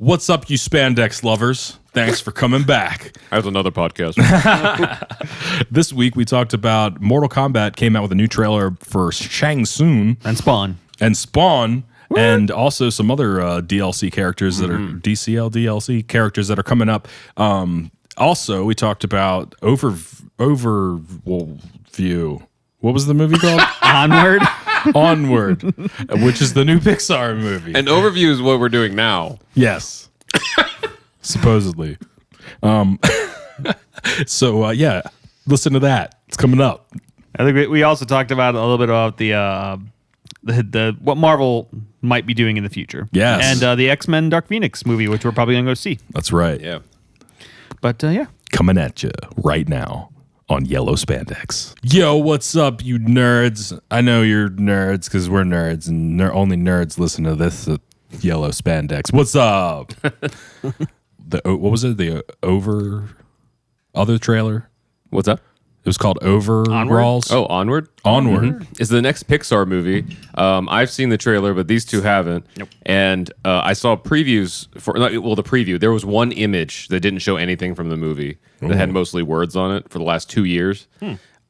What's up, you Spandex lovers? Thanks for coming back. That's another podcast. This week we talked about Mortal Kombat came out with a new trailer for Shang Tsung And Spawn. and also some other DLC characters that are DCL DLC characters that are coming up. Also, we talked about Overview. What was the movie called? Onward, which is the new Pixar movie. An overview is what we're doing now. Yes, supposedly. So yeah, listen to that. It's coming up. I think we also talked about a little bit about the what Marvel might be doing in the future. Yes. And the X-Men Dark Phoenix movie, which we're probably going to go see. That's right. Yeah. But yeah. Coming at you right now on Yellow Spandex. Yo, what's up, you nerds? I know you're nerds because we're nerds, and only nerds listen to this Yellow Spandex. What's up? What was it? The other trailer? What's up? It was called Overalls. Oh, Onward? Onward. Mm-hmm. It's the next Pixar movie. I've seen the trailer, but these two haven't. Nope. And I saw previews for, the preview. There was one image that didn't show anything from the movie that had mostly words on it for the last 2 years.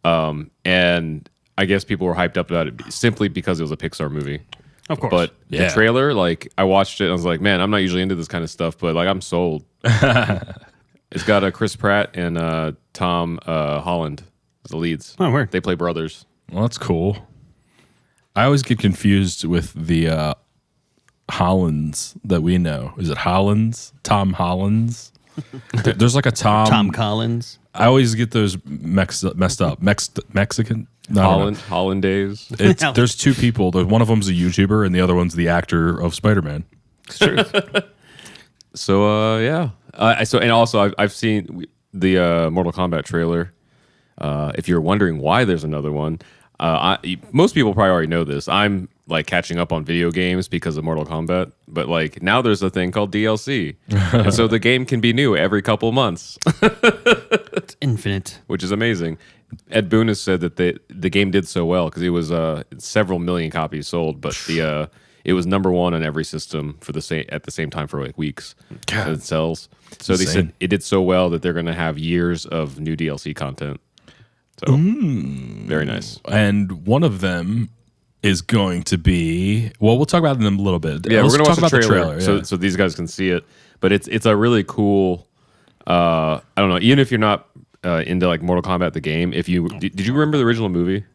And I guess people were hyped up about it simply because it was a Pixar movie. Of course. But Yeah. the trailer, like, I watched it and I was like, man, I'm not usually into this kind of stuff, but like, I'm sold. It's got Chris Pratt and Tom Holland as the leads. Oh, weird. They play brothers. Well, that's cool. I always get confused with the Hollands that we know. Is it Hollands? Tom Hollands? There's like a Tom Collins. I always get those messed up. Mexican? No, I don't know. Hollandaise. There's two people. One of them's a YouTuber and the other one's the actor of Spider-Man. It's true. So yeah. I've seen the Mortal Kombat trailer. If you're wondering why there's another one, most people probably already know this. I'm like catching up on video games because of Mortal Kombat, but like now there's a thing called DLC, and so the game can be new every couple months, It's infinite. which is amazing. Ed Boon has said that the game did so well because it was several million copies sold, but it was number one on every system for at the same time for like weeks. God. And it sells. So they insane. said it did so well that they're going to have years of new DLC content. So very nice. And one of them is going to be, well, we'll talk about them in a little bit. Yeah, Let's we're going to talk watch the about trailer, the trailer. so these guys can see it. But it's a really cool. I don't know. Even if you're not into like Mortal Kombat the game, if you did you remember the original movie?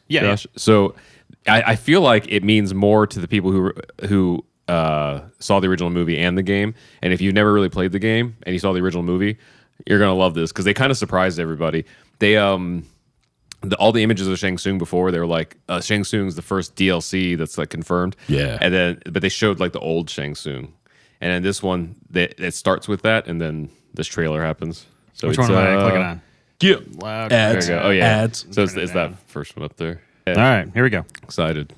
Yeah. Josh? So I feel like it means more to the people who saw the original movie and the game. And if you've never really played the game and you saw the original movie, you're gonna love this because they kind of surprised everybody. They all the images of Shang Tsung before, they were like Shang Tsung's the first DLC that's like confirmed. Yeah. And but they showed like the old Shang Tsung, and then this one it starts with that, and then this trailer happens. So Which one am I clicking on? Yeah. Loud. Ads. There you go. Oh yeah. Ads. So it's that first one up there. All right, here we go. Excited.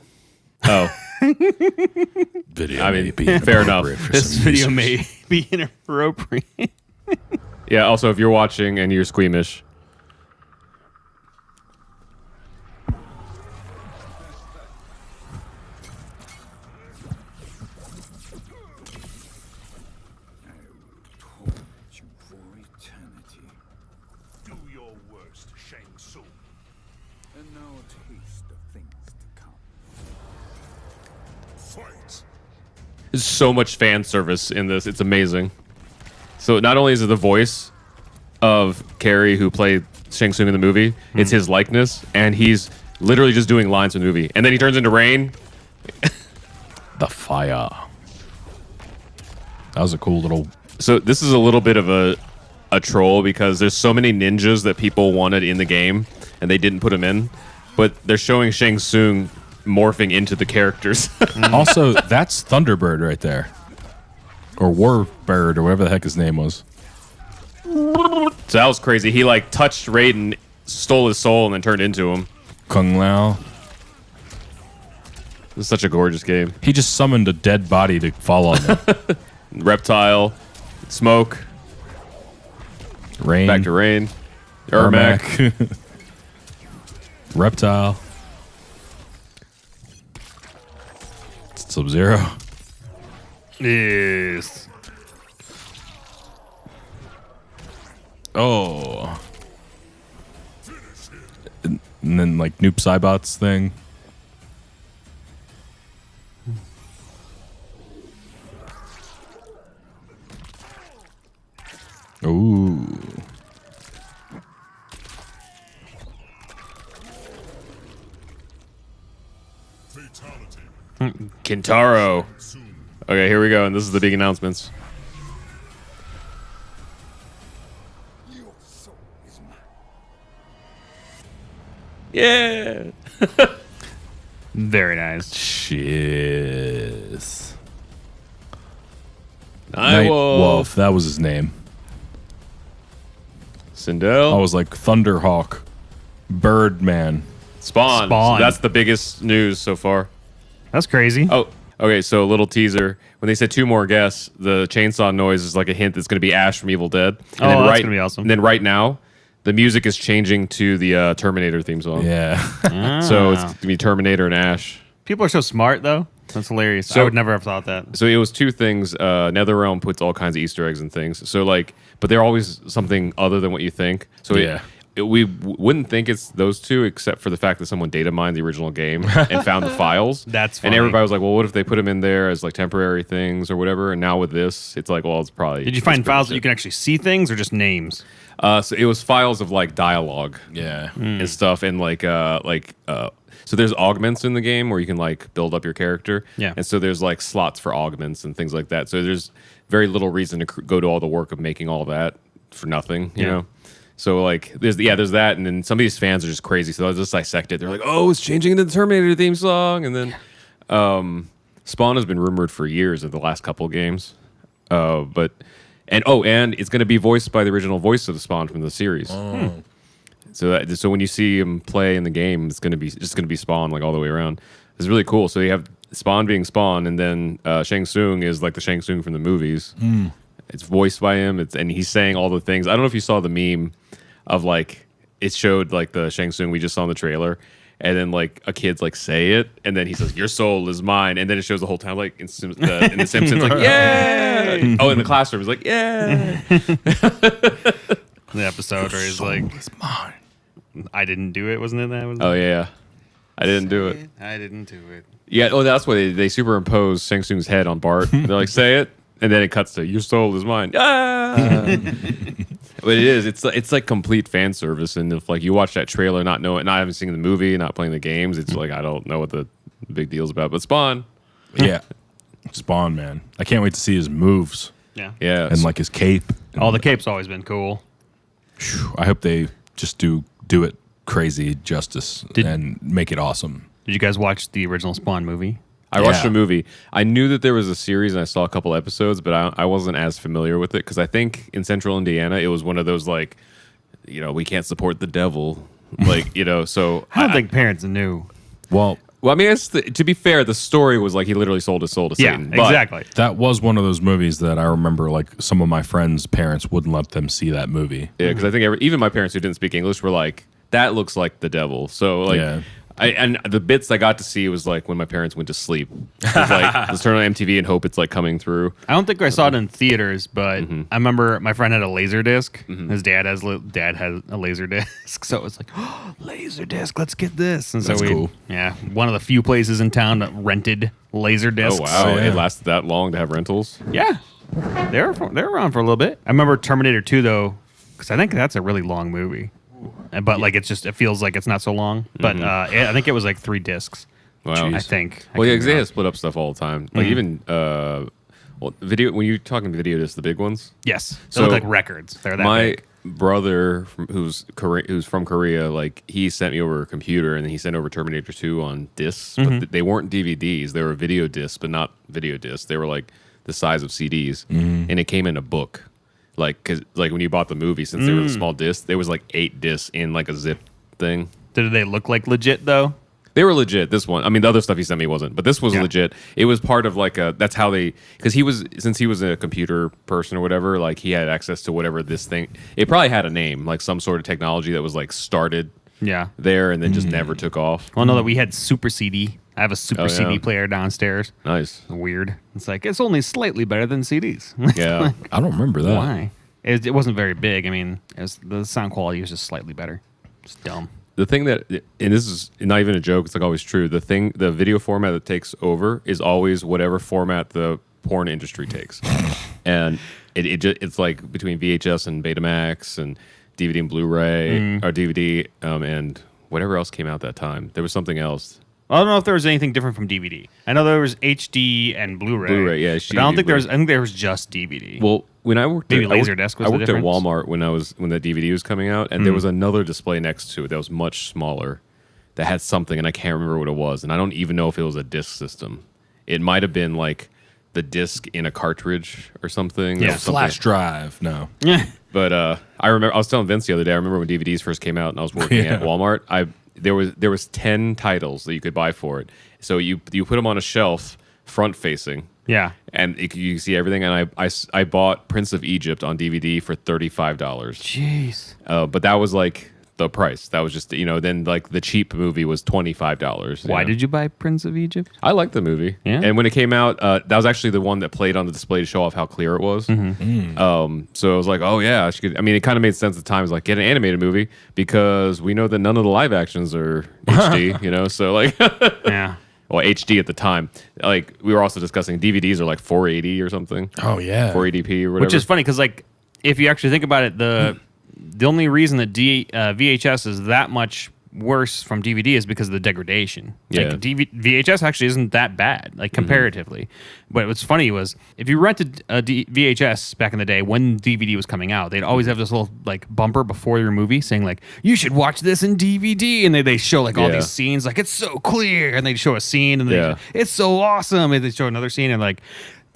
Oh, Video. I may mean, be fair enough. inappropriate for This some video users. may be inappropriate. yeah. Also, if you're watching and you're squeamish, Do your worst, Shang Tsung. And now a taste of things to come. Fight! there's so much fan service in this. It's amazing. So not only is it the voice of Carrie who played Shang Tsung in the movie, it's his likeness, and he's literally just doing lines from the movie. And then he turns into rain. The fire. That was a cool little. So this is a little bit of a troll because there's so many ninjas that people wanted in the game, and they didn't put them in. But they're showing Shang Tsung morphing into the characters. Also, that's Thunderbird right there. Or Warbird, or whatever the heck his name was. So that was crazy. He like touched Raiden, stole his soul, and then turned into him. Kung Lao. It's such a gorgeous game. He just summoned a dead body to fall on him. Reptile, Smoke, Rain. back to Rain, Ermac. Ermac. Reptile. Sub-Zero. Yes. Oh. And then like Noob Saibot's thing. Ooh. Kintaro. Okay, here we go, and this is the big announcements. Yeah. Very nice. Shiz. Night Wolf. That was his name. Sindel. I was like Thunderhawk, Birdman. Spawn. Spawn. So that's the biggest news so far. That's crazy. Oh, okay. So a little teaser. When they said 2 more guests, the chainsaw noise is like a hint that's going to be Ash from Evil Dead. And Oh, that's gonna be awesome. And then right now, the music is changing to the Terminator theme song. Yeah. So it's going to be Terminator and Ash. People are so smart, though. That's hilarious. So- I would never have thought that. So it was 2 things. NetherRealm puts all kinds of Easter eggs and things. So like, but they're always something other than what you think. So Yeah. we wouldn't think it's those 2, except for the fact that someone data mined the original game and found the files. That's And funny. everybody was like, well, what if they put them in there as like temporary things or whatever? And now with this, it's like, well, it's probably. Did you find files that you can actually see things or just names? So it was files of like dialogue Yeah. and stuff, and so there's augments in the game where you can like build up your character. Yeah. And so there's like slots for augments and things like that. So there's very little reason to go to all the work of making all that for nothing, you know? So like there's that, and then some of these fans are just crazy, so they'll just dissect it. They're like, oh, it's changing into the Terminator theme song, and then Spawn has been rumored for years of the last couple games. And it's going to be voiced by the original voice of the Spawn from the series. So when you see him play in the game, it's going to be Spawn like all the way around. It's really cool. So you have Spawn being Spawn, and then Shang Tsung is like the Shang Tsung from the movies. It's voiced by him. And he's saying all the things. I don't know if you saw the meme of like it showed like the Shang Tsung we just saw in the trailer, and then like a kid's like say it, and then he says your soul is mine, and then it shows the whole time like in the Simpsons like yeah. Oh, in the classroom it's like yeah. The episode where he's like, It's mine. I didn't do it, wasn't it? That was Oh yeah, I didn't do it. I didn't do it. Yeah. Oh, that's why they superimpose Shang Tsung's head on Bart. They're like say it, and then it cuts to your soul is mine. Ah! But it is. It's like complete fan service, and if like you watch that trailer, not having seen the movie, not playing the games, it's like I don't know what the big deal's about. But Spawn, Yeah. Spawn, man. I can't wait to see his moves Yeah. yeah, and like his cape. Oh, the cape's always been cool. Phew, I hope they just do it crazy justice and make it awesome. Did you guys watch the original Spawn movie? I watched Yeah. a movie. I knew that there was a series, and I saw a couple episodes, but I wasn't as familiar with it because I think in Central Indiana it was one of those like, we can't support the devil, like So I don't think parents knew. Well, Well, I mean, to be fair, the story was like he literally sold his soul to Yeah, Satan. But exactly. that was one of those movies that I remember like some of my friends' parents wouldn't let them see that movie. Yeah, because I think even my parents who didn't speak English were like, that looks like the devil. So like, Yeah. and the bits I got to see was like when my parents went to sleep. It was like let's turn on MTV and hope it's like coming through. I don't think I saw it in theaters, but I remember my friend had a laser disc. His dad had a laser disc, so it was like, oh, laser disc, let's get this. And so That's cool. Yeah, one of the few places in town that rented laser discs. Oh wow, yeah. it lasted that long to have rentals. Yeah, they were around for a little bit. I remember Terminator 2 though, because I think that's a really long movie. But like it feels like it's not so long. But I think it was like 3 discs. Wow. I think. Well, yeah, I because could be they wrong. had split up stuff all the time. Like even video when you're talking video discs, the big ones. Yes, they So, look like records. They're that My big. brother, who's from Korea, like he sent me over a computer, and then he sent over Terminator 2 on discs, but they weren't DVDs. They were video discs, but not video discs. They were like the size of CDs, and it came in a book. Like, cause like when you bought the movie, since they were the small discs, there was like 8 discs in like a zip thing. Did they look like legit though? They were legit. This one, I mean, the other stuff he sent me wasn't, but this was Yeah. legit. It was part of like that's how because since he was a computer person or whatever, like he had access to whatever this thing. It probably had a name, like some sort of technology that was like started Yeah. there and then just never took off. Well, no, that we had Super CD. I have a Super Oh, CD yeah. player downstairs. Nice. Weird. It's like it's only slightly better than CDs. Yeah. I don't remember that. Why? It wasn't very big. I mean, the sound quality was just slightly better. It's dumb. The thing that, and this is not even a joke, it's like always true. The video format that takes over is always whatever format the porn industry takes, and it's like between VHS and Betamax and DVD and Blu-ray or DVD and whatever else came out that time. There was something else. I don't know if there was anything different from DVD. I know there was HD and Blu-ray. Blu-ray, yeah. But I don't think there was. I think there was just DVD. Well, when I worked, Maybe at, Laserdisc was I the worked at difference? Walmart when the DVD was coming out, and there was another display next to it that was much smaller, that had something, and I can't remember what it was, and I don't even know if it was a disc system. It might have been like the disc in a cartridge or something. Yeah, or something. Flash drive. No. Yeah. But I remember I was telling Vince the other day. I remember when DVDs first came out, and I was working at Walmart. There was 10 titles that you could buy for it. So you put them on a shelf, front facing. Yeah. And you see everything. And I bought Prince of Egypt on DVD for $35. Jeez. But that was like the price. That was just, then like the cheap movie was $25. Why did you buy Prince of Egypt? I liked the movie. Yeah. And when it came out, that was actually the one that played on the display to show off how clear it was. So I was like, oh yeah, it kind of made sense at the time. It was like, get an animated movie because we know that none of the live actions are HD, so like, Yeah. well, HD at the time. Like we were also discussing DVDs are like 480 or something. Oh yeah. 480p or whatever. Which is funny because, like, if you actually think about it, the only reason that VHS is that much worse from DVD is because of the degradation. Yeah. Like, VHS actually isn't that bad, like, comparatively. But what's funny was if you rented a VHS back in the day when DVD was coming out, they'd always have this little, like, bumper before your movie saying, like, you should watch this in DVD. And they show, like, all these scenes, like, it's so clear. And they'd show a scene, and it's so awesome. And they'd show another scene, and, like,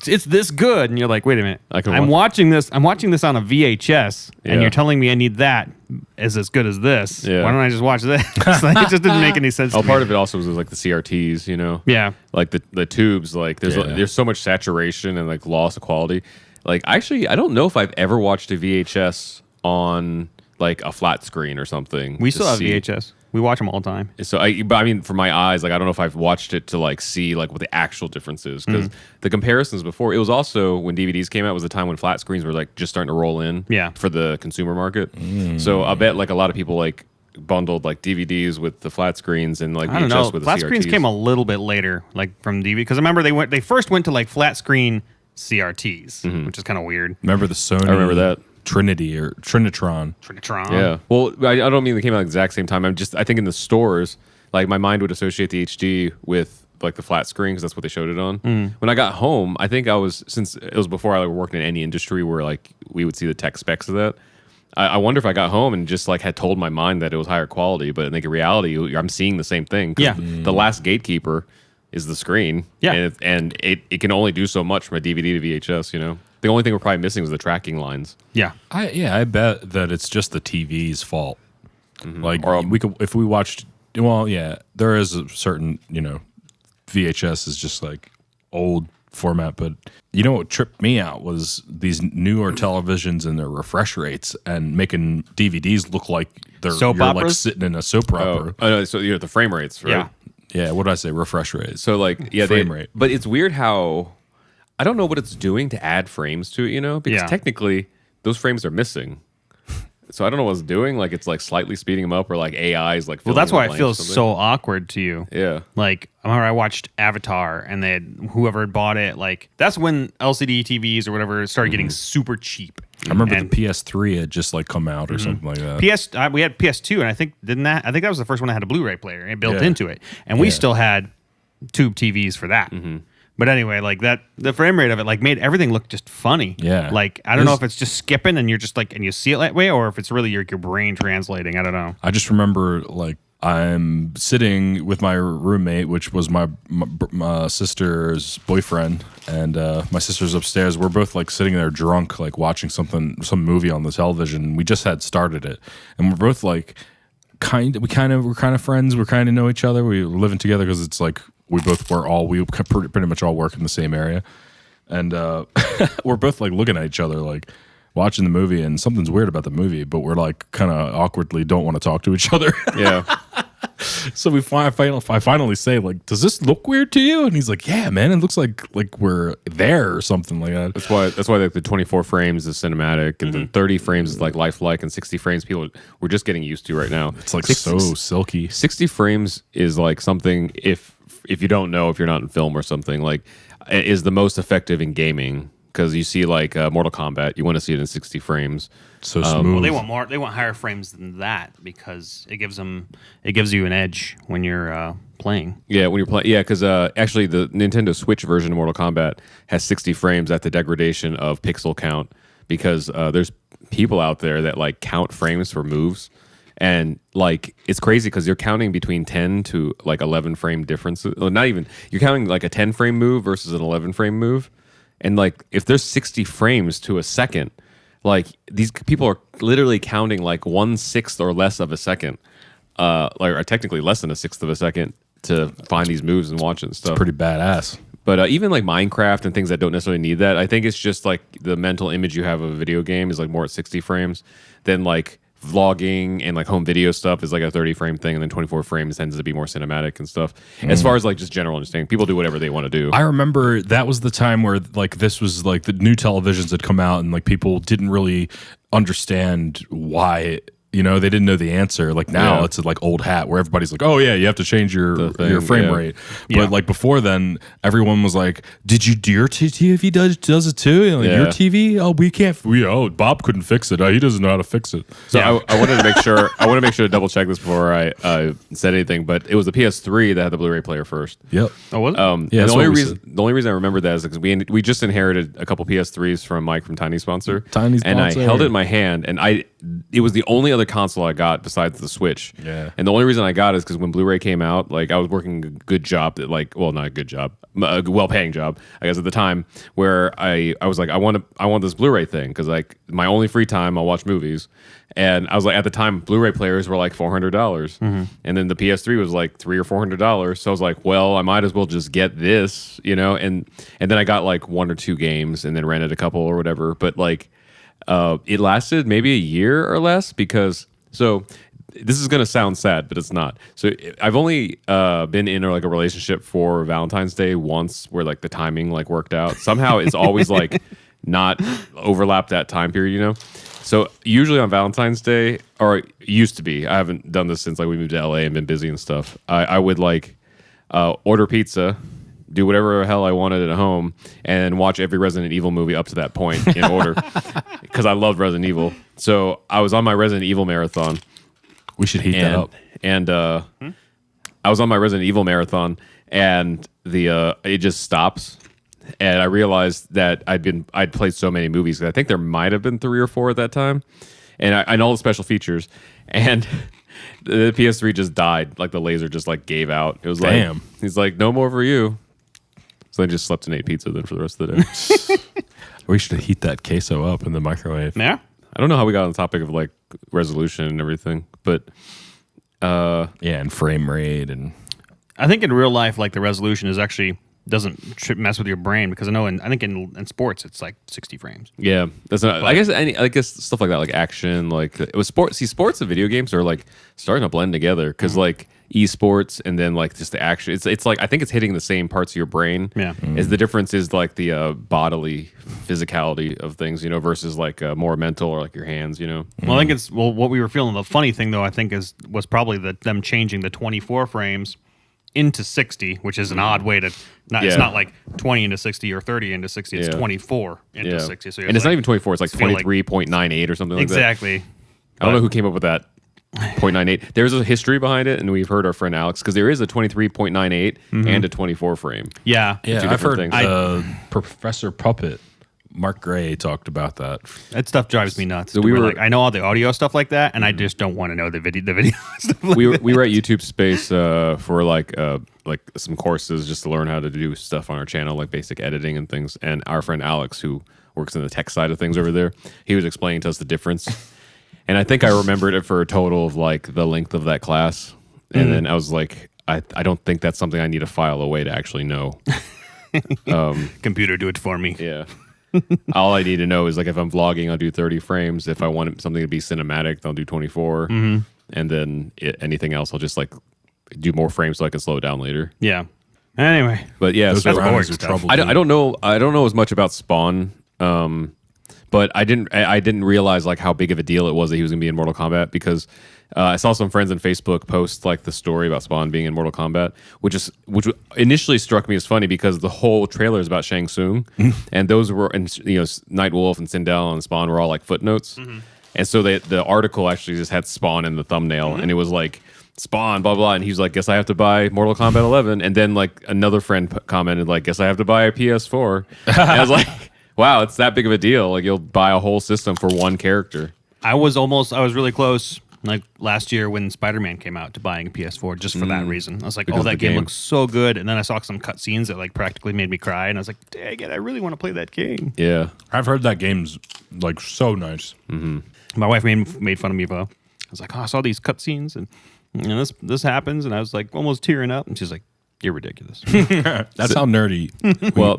it's this good, and you're like, wait a minute, I'm watching this on a VHS, and you're telling me I need that as good as this. Yeah. Why don't I just watch this? Like, it just didn't make any sense. Oh, part of it also was like the CRTs, Yeah. like the tubes. Like there's so much saturation and like loss of quality. Like actually, I don't know if I've ever watched a VHS on like a flat screen or something. We still have VHS. We watch them all the time. So but I mean, for my eyes, like I don't know if I've watched it to like see like what the actual difference is because the comparisons before it was also when DVDs came out was the time when flat screens were like just starting to roll in. For the consumer market. So I bet like a lot of people like bundled like DVDs with the flat screens and like I don't know. VHS with Flat the CRTs. screens came a little bit later, like from DVD, because I remember they first went to like flat screen CRTs, which is kind of weird. Remember the Sony? I remember that. Trinity or Trinitron. Yeah. Well, I don't mean they came out at the exact same time. I think in the stores, like my mind would associate the HD with like the flat screen because that's what they showed it on. When I got home, I think since it was before I worked in any industry where like we would see the tech specs of that. I wonder if I got home and just like had told my mind that it was higher quality, but I think in reality, I'm seeing the same thing. Yeah. The last gatekeeper is the screen. Yeah. And it can only do so much from a DVD to VHS, The only thing we're probably missing is the tracking lines. Yeah. I bet that it's just the TV's fault. Like Or, if we watched, well, yeah, there is a certain, VHS is just like old format, but what tripped me out was these newer televisions and their refresh rates and making DVDs look like you're like sitting in a soap opera. Oh, no, so the frame rates, right? Yeah, what did I say? Refresh rate. So like, frame rate. But it's weird how I don't know what it's doing to add frames to it, because technically those frames are missing. So I don't know what it's doing. Like it's like slightly speeding them up, or like AI is like. Well, that's why it feels so awkward to you. Yeah. Like I remember I watched Avatar, and whoever had bought it, like that's when LCD TVs or whatever started getting super cheap. I remember the PS3 had just like come out or something like that. We had PS2, and I think that was the first one that had a Blu-ray player and built into it, and we still had tube TVs for that. But anyway, like the frame rate of it like made everything look just funny. Yeah. Like I don't know if it's just skipping and you're just like and you see it that way, or if it's really your brain translating. I don't know. I just remember like I'm sitting with my roommate, which was my sister's boyfriend, and my sister's upstairs. We're both like sitting there drunk, like watching some movie on the television. We just had started it, and we're both like we're kind of friends. We kind of know each other. We were living together because it's like we pretty much all work in the same area, and we're both like looking at each other like watching the movie, and something's weird about the movie, but we're like kind of awkwardly don't want to talk to each other. Yeah. So I finally say, like, does this look weird to you? And he's like, yeah, man, it looks like we're there or something like that. That's why like the 24 frames is cinematic, and then 30 frames is like lifelike, and 60 frames we're just getting used to right now. It's like so silky. 60 frames is like something, if you don't know, if you're not in film or something, like, is the most effective in gaming, because you see like Mortal Kombat, you want to see it in 60 frames. So smooth. Well, they want more. They want higher frames than that because it gives you an edge when you're playing. Yeah, when you're playing. Yeah, because actually the Nintendo Switch version of Mortal Kombat has 60 frames at the degradation of pixel count, because there's people out there that like count frames for moves, and like it's crazy because you're counting between 10 to like 11 frame differences. Well, not even, you're counting like a 10 frame move versus an 11 frame move, and like if there's 60 frames to a second, like these people are literally counting like 1/6 or less of a second, or technically less than a sixth of a second, to find these moves and watch it and stuff. It's pretty badass. But even like Minecraft and things that don't necessarily need that, I think it's just like the mental image you have of a video game is like more at 60 frames than like vlogging and like home video stuff is like a 30 frame thing, and then 24 frames tends to be more cinematic and stuff. As far as like just general understanding, people do whatever they want to do. I remember that was the time where like this was like the new televisions had come out, and like people didn't really understand why. You know, they didn't know the answer. Like now, it's like old hat where everybody's like, "Oh yeah, you have to change your frame rate." But like before then, everyone was like, "Did your TV does it too? You know, like, your TV? Oh, we can't. Bob couldn't fix it. He doesn't know how to fix it." So I wanted to make sure. I want to make sure to double check this before I said anything. But it was the PS3 that had the Blu-ray player first. Yep. Oh, was it? Yeah. The only reason I remember that is because we just inherited a couple PS3s from Mike from Tiny Sponsor. And I held it in my hand, and it was the only other console I got besides the Switch. Yeah. And the only reason I got it is because when Blu-ray came out, like I was working a good job that like, well, not a good job, a well-paying job, I guess at the time, where I was like, I want this Blu-ray thing, because like my only free time I'll watch movies. And I was like, at the time, Blu-ray players were like $400, and then the PS3 was like $300 or $400. So I was like, well, I might as well just get this, you know. And then I got like 1 or 2 games, and then rented a couple or whatever. But like, it lasted maybe a year or less, because this is gonna sound sad, but it's not. So I've only been in like a relationship for Valentine's Day once, where like the timing like worked out. Somehow it's always like not overlap that time period, you know. So usually on Valentine's Day, or it used to be, I haven't done this since like we moved to LA and been busy and stuff. I would like order pizza, do whatever the hell I wanted at home, and watch every Resident Evil movie up to that point in order, because I loved Resident Evil. So I was on my Resident Evil marathon. We should heat that up. And I was on my Resident Evil marathon, and it just stops. And I realized that I'd played so many movies. I think there might have been 3 or 4 at that time, and I know all the special features. And the PS3 just died. Like the laser just like gave out. It was Damn. like, he's like, no more for you. So I just slept and ate pizza then for the rest of the day. We should heat that queso up in the microwave. Yeah. I don't know how we got on the topic of like resolution and everything, but Yeah, and frame rate, and I think in real life, like the resolution is actually doesn't mess with your brain, because I think in sports it's like 60 frames. yeah, that's not. I guess stuff like that, like action, like it was sports. See, sports and video games are like starting to blend together, because like esports and then like just the action. It's like I think it's hitting the same parts of your brain. Yeah. Is the difference is like the bodily physicality of things, you know, versus like more mental, or like your hands, you know. Well, I think what we were feeling. The funny thing though, I think was probably them changing the 24 frames into 60, which is an odd way to it's not like 20 into 60 or 30 into 60, it's 24 into 60. So and it's not even 24, it's like 23.98 or something like that. Exactly. I don't know who came up with that 0.98. There's a history behind it, and we've heard our friend Alex, because there is a 23.98 and a 24 frame. Yeah. yeah, Two I've heard different Professor Puppet, Mark Gray, talked about that. That stuff drives me nuts. So we were like, I know all the audio stuff like that, and I just don't want to know the video stuff like we that. were at YouTube Space for like some courses just to learn how to do stuff on our channel, like basic editing and things. And our friend Alex, who works in the tech side of things over there, he was explaining to us the difference. And I think I remembered it for a total of like the length of that class. And then I was like, I don't think that's something I need to file away to actually know. Computer, do it for me. Yeah. All I need to know is like if I'm vlogging, I'll do 30 frames. If I want something to be cinematic, I'll do 24. And then anything else, I'll just like do more frames so I can slow it down later. Yeah. Anyway, But yeah, Those so surroundings are trouble. I don't know as much about Spawn. But I didn't realize like how big of a deal it was that he was gonna be in Mortal Kombat because I saw some friends on Facebook post like the story about Spawn being in Mortal Kombat, which initially struck me as funny because the whole trailer is about Shang Tsung, and those were and Nightwolf and Sindel and Spawn were all like footnotes, and so the article actually just had Spawn in the thumbnail, and it was like Spawn blah blah, and he was like, "Guess I have to buy Mortal Kombat 11," and then like another friend commented like, "Guess I have to buy a PS4," and I was like. Wow, it's that big of a deal. Like you'll buy a whole system for one character. I was really close like last year when Spider-Man came out to buying a PS4 just for that reason. I was like, Because that the game game. looks so good. And then I saw some cutscenes that like practically made me cry. And I was like, dang it, I really want to play that game. Yeah. I've heard that game's like so nice. My wife made fun of me though. I was like, I saw these cutscenes and this happens. And I was like almost tearing up. And she's like, you're ridiculous. That's how nerdy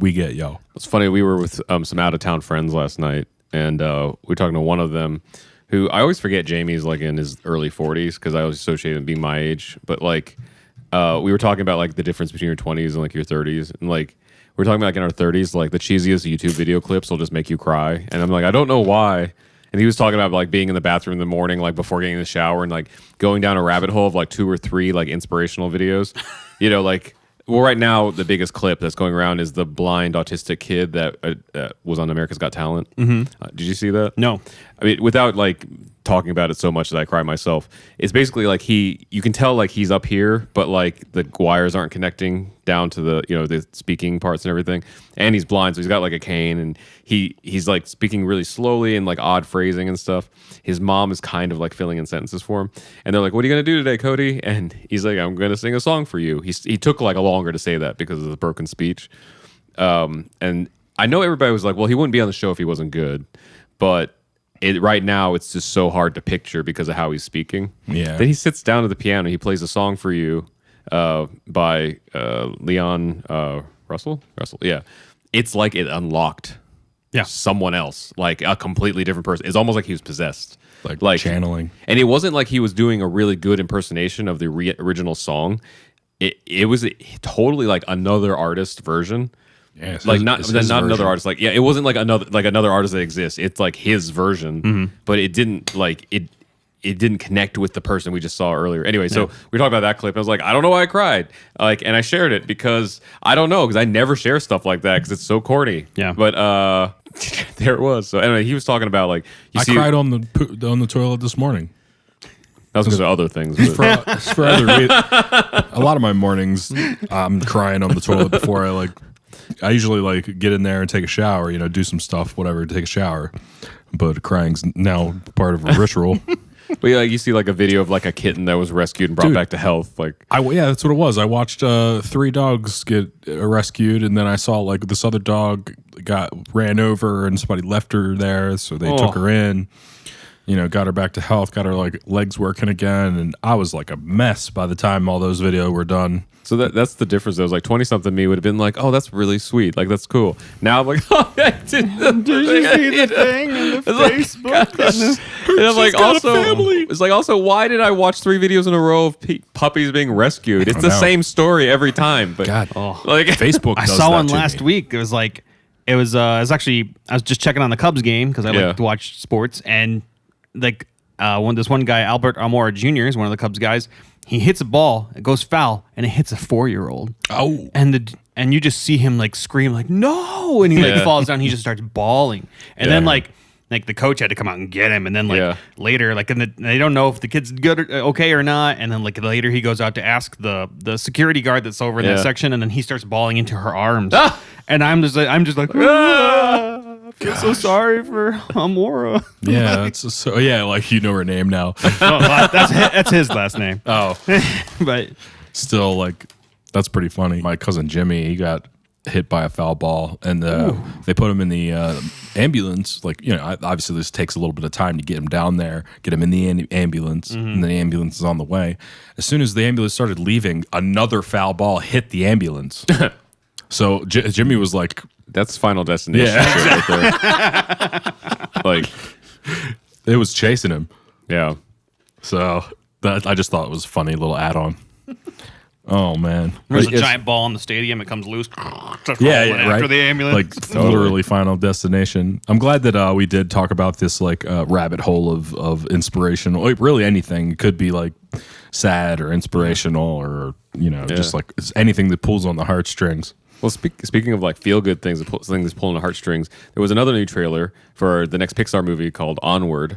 we get, yo. It's funny. We were with some out of town friends last night, and we were talking to one of them, who I always forget Jamie's like in his early 40s because I always associate him being my age. But like, we were talking about like the difference between your 20s and like your 30s, and like we're talking about like in our 30s, like the cheesiest YouTube video clips will just make you cry, and I'm like, I don't know why. And he was talking about like being in the bathroom in the morning, like before getting in the shower, and like going down a rabbit hole of like 2 or 3 like inspirational videos. Like, well, right now the biggest clip that's going around is the blind autistic kid that was on America's Got Talent. Did you see that? No. I mean, without like talking about it so much that I cry myself, it's basically like you can tell like he's up here, but like the wires aren't connecting down to the the speaking parts and everything, and he's blind, so he's got like a cane, and he's like speaking really slowly and like odd phrasing and stuff. His mom is kind of like filling in sentences for him, and they're like, "What are you gonna do today, Cody?" And he's like, "I'm gonna sing a song for you." He took like a longer to say that because of the broken speech, and I know everybody was like, "Well, he wouldn't be on the show if he wasn't good," but right now it's just so hard to picture because of how he's speaking. Yeah. Then he sits down at the piano. He plays a song for you by Leon Russell. Yeah, it's like it unlocked someone else, like a completely different person. It's almost like he was possessed, Like channeling. And it wasn't like he was doing a really good impersonation of the original song. It was totally like another artist version. Yeah, it's like his- not it's his another version. artist. Like it wasn't like another artist that exists. It's like his version, but it didn't like it didn't connect with the person we just saw earlier. Anyway, so we talked about that clip. And I was like, I don't know why I cried. Like, and I shared it because I don't know, because I never share stuff like that because it's so corny. Yeah. But there it was. So anyway, he was talking about like I cried on the toilet this morning. That was because of other things. For, but- for other a lot of my mornings, I'm crying on the toilet before I usually like get in there and take a shower, do some stuff, whatever, take a shower. But crying's now part of a ritual. But yeah, you see like a video of like a kitten that was rescued and brought Dude. back to health. Like, Yeah, that's what it was. I watched 3 dogs get rescued, and then I saw like this other dog ran over, and somebody left her there, so they took her in. Got her back to health, got her like legs working again, and I was like a mess by the time all those videos were done. so that's the difference. Though. It was like 20-something me would have been like, oh, that's really sweet. Like, that's cool. Now I'm like, oh, I did you see the thing in the Facebook? And I'm like, it's like, also, why did I watch 3 videos in a row of puppies being rescued? It's the know. same story every time. But like Facebook I does saw that one to last me. week. It was actually, I was just checking on the Cubs game because I like to watch sports, and like this one guy, Albert Almora Jr. is one of the Cubs guys. He hits a ball, it goes foul, and it hits a 4-year-old. Oh. And you just see him like scream like no, and he like falls down. He just starts bawling, and then like the coach had to come out and get him, and then later they don't know if the kid's good or okay or not, and then like later he goes out to ask the security guard that's over in that section, and then he starts bawling into her arms, and I'm just like I feel so sorry for Amora. Yeah, like her name now. That's his last name. Oh, But still, like, that's pretty funny. My cousin Jimmy, he got hit by a foul ball, and they put him in the ambulance. Like, obviously this takes a little bit of time to get him down there, get him in the ambulance, and the ambulance is on the way. As soon as the ambulance started leaving, another foul ball hit the ambulance. So Jimmy was like, that's Final Destination. Yeah, shit right there. Like, it was chasing him. yeah. So I just thought it was a funny little add-on. Oh man. There's a It's- giant ball in the stadium. It comes loose. Yeah, Rolling right. After the ambulance. Like literally Final Destination. I'm glad that we did talk about this like rabbit hole of inspirational. Like, really anything. It could be like sad or inspirational or just like it's anything that pulls on the heartstrings. Well, speaking of like feel good things, things pulling the heartstrings, there was another new trailer for the next Pixar movie called Onward.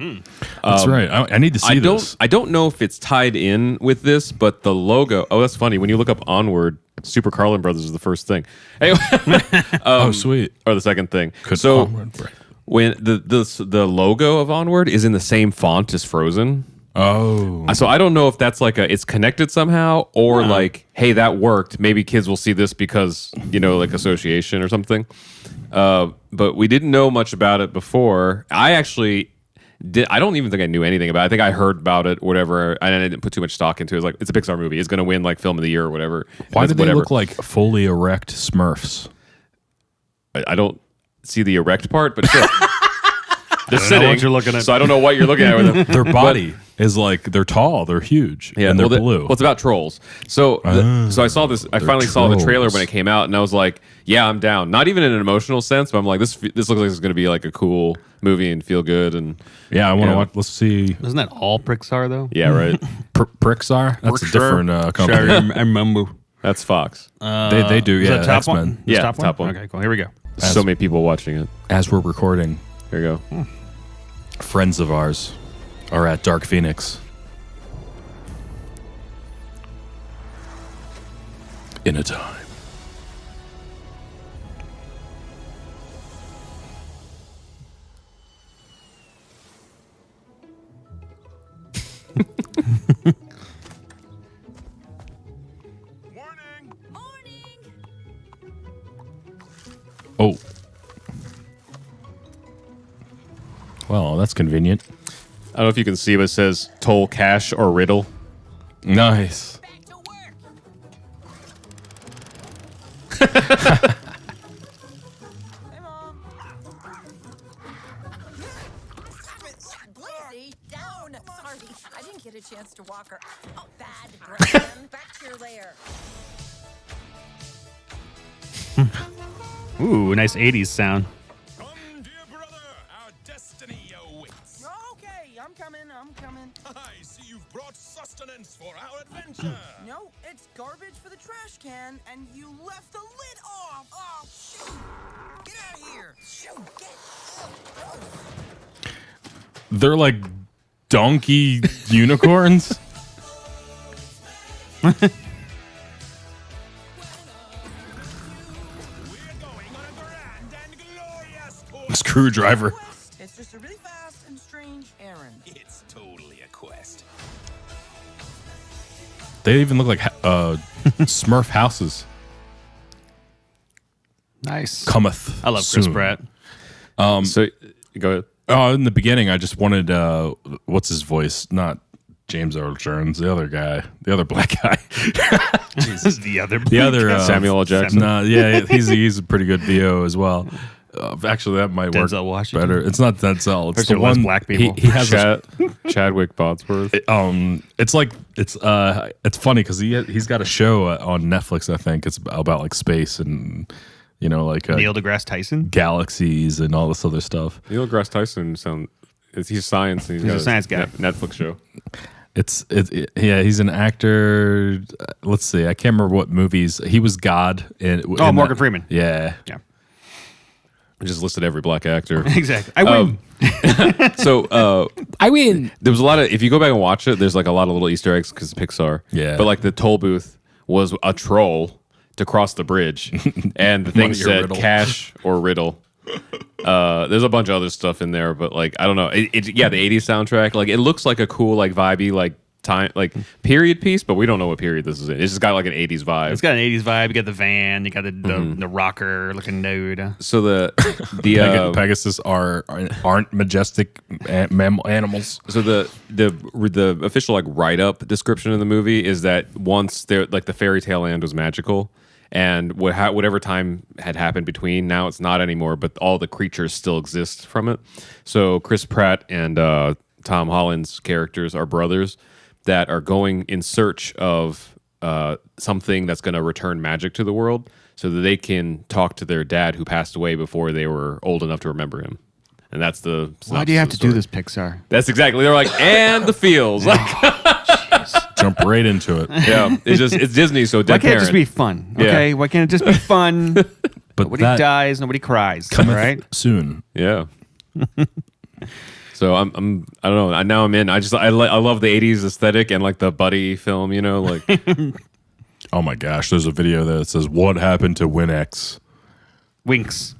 That's right. I need to see this. I don't know if it's tied in with this, but the logo. Oh, that's funny. When you look up Onward, Super Carlin Brothers is the first thing. Anyway, Oh, sweet. or the second thing. Could so Onward, right. when the logo of Onward is in the same font as Frozen. Oh, So I don't know if that's like it's connected somehow or like, hey, that worked. Maybe kids will see this because, like association or something. But we didn't know much about it before. I actually I don't even think I knew anything about it. I think I heard about it, whatever, and I didn't put too much stock into it. It's like, it's a Pixar movie. It's going to win like film of the year or whatever. why do they whatever. look like fully erect Smurfs? I don't see the erect part, but sure. They're know sitting, what you're looking at. so I don't know what you're looking at with them. Their body is like they're tall, they're huge, and they're blue. Well, it's about trolls. So, so I saw this. I finally saw the trailer when it came out, and I was like, "Yeah, I'm down." Not even in an emotional sense, but I'm like, "This looks like it's going to be like a cool movie and feel good." And Yeah, I want to Yeah. watch. Let's see. Isn't that all Pixar though? yeah, right. Pixar. That's a different company. Sorry, I remember. That's Fox. They do. Is Yeah, that top X-Men. one? Yeah, Top top one. Okay, cool. Here we go. So many people watching it. As we're recording, Here you go. friends of ours are at Dark Phoenix in a time. Oh. Well, that's convenient. I don't know if you can see, but it says "Toll Cash or Riddle." Nice. Back to work. Hey, Mom. Stop it. Blazy, down. Sorry, I didn't get a chance to walk her. Oh, bad. Brian, back to your lair. Ooh, nice 80s sound. Come, dear brother, our destiny awaits. Okay, I'm coming. I see you've brought sustenance for our adventure. No, it's garbage for the trash can, and you left the lid off. Oh, shoot! Get out of here! Shoot! Get out! They're like donkey unicorns. We're going on a grand and glorious tour. Screwdriver. It's just a really fast and strange errand. It's totally a quest. They even look like Smurf houses. Nice. Cometh. I love Chris soon. Pratt. So go ahead. Oh, in the beginning, I just wanted what's his voice? Not James Earl Jones, the other guy, the other black guy. Jesus, the other. The other Samuel L. Jackson. No, yeah, he's a pretty good VO as well. Actually, that might work Denzel Washington? better. It's not Denzel. It's There the was one black people. He has Chadwick Bodsworth. it's like it's funny because he's got a show on Netflix. I think it's about like space and like Neil deGrasse Tyson. galaxies and all this other stuff. Neil deGrasse Tyson he's science. And he's got a science guy. Netflix show. Yeah, he's an actor. Let's see, I can't remember what movies he was. God in Morgan Freeman. Yeah, Yeah. I just listed every black actor. Exactly. I win. So I win. there was a lot of, if you go back and watch it, there's like a lot of little Easter eggs because Pixar. Yeah. But like the toll booth was a troll to cross the bridge, and the thing of your said riddle. cash or riddle. There's a bunch of other stuff in there, but like I don't know. The 80s soundtrack, like it looks like a cool, like vibey, like time, like period piece, but we don't know what period this is in. It's just got like an 80s vibe. It's got an 80s vibe. You got the van. You got the rocker looking dude. So the Pegasus aren't majestic animals. So the official like write up description of the movie is that once there like the fairy tale land was magical, and whatever time had happened between, now it's not anymore, but all the creatures still exist from it. So Chris Pratt and Tom Holland's characters are brothers that are going in search of something that's going to return magic to the world, so that they can talk to their dad who passed away before they were old enough to remember him. And that's the. Why do you have to synopsis of do the story. this, Pixar? That's exactly. They're like, and the feels. Like, Jump right into it. yeah, it's Disney, so Why dead can't it just be parent. fun? Yeah. Okay, why can't it just be fun? But Nobody that dies, nobody cries. cometh Right? soon. Yeah. So I don't know. Now I'm in. I love the '80s aesthetic and like the buddy film. You know, like Oh my gosh, there's a video that says, "What happened to WinX?" Winks.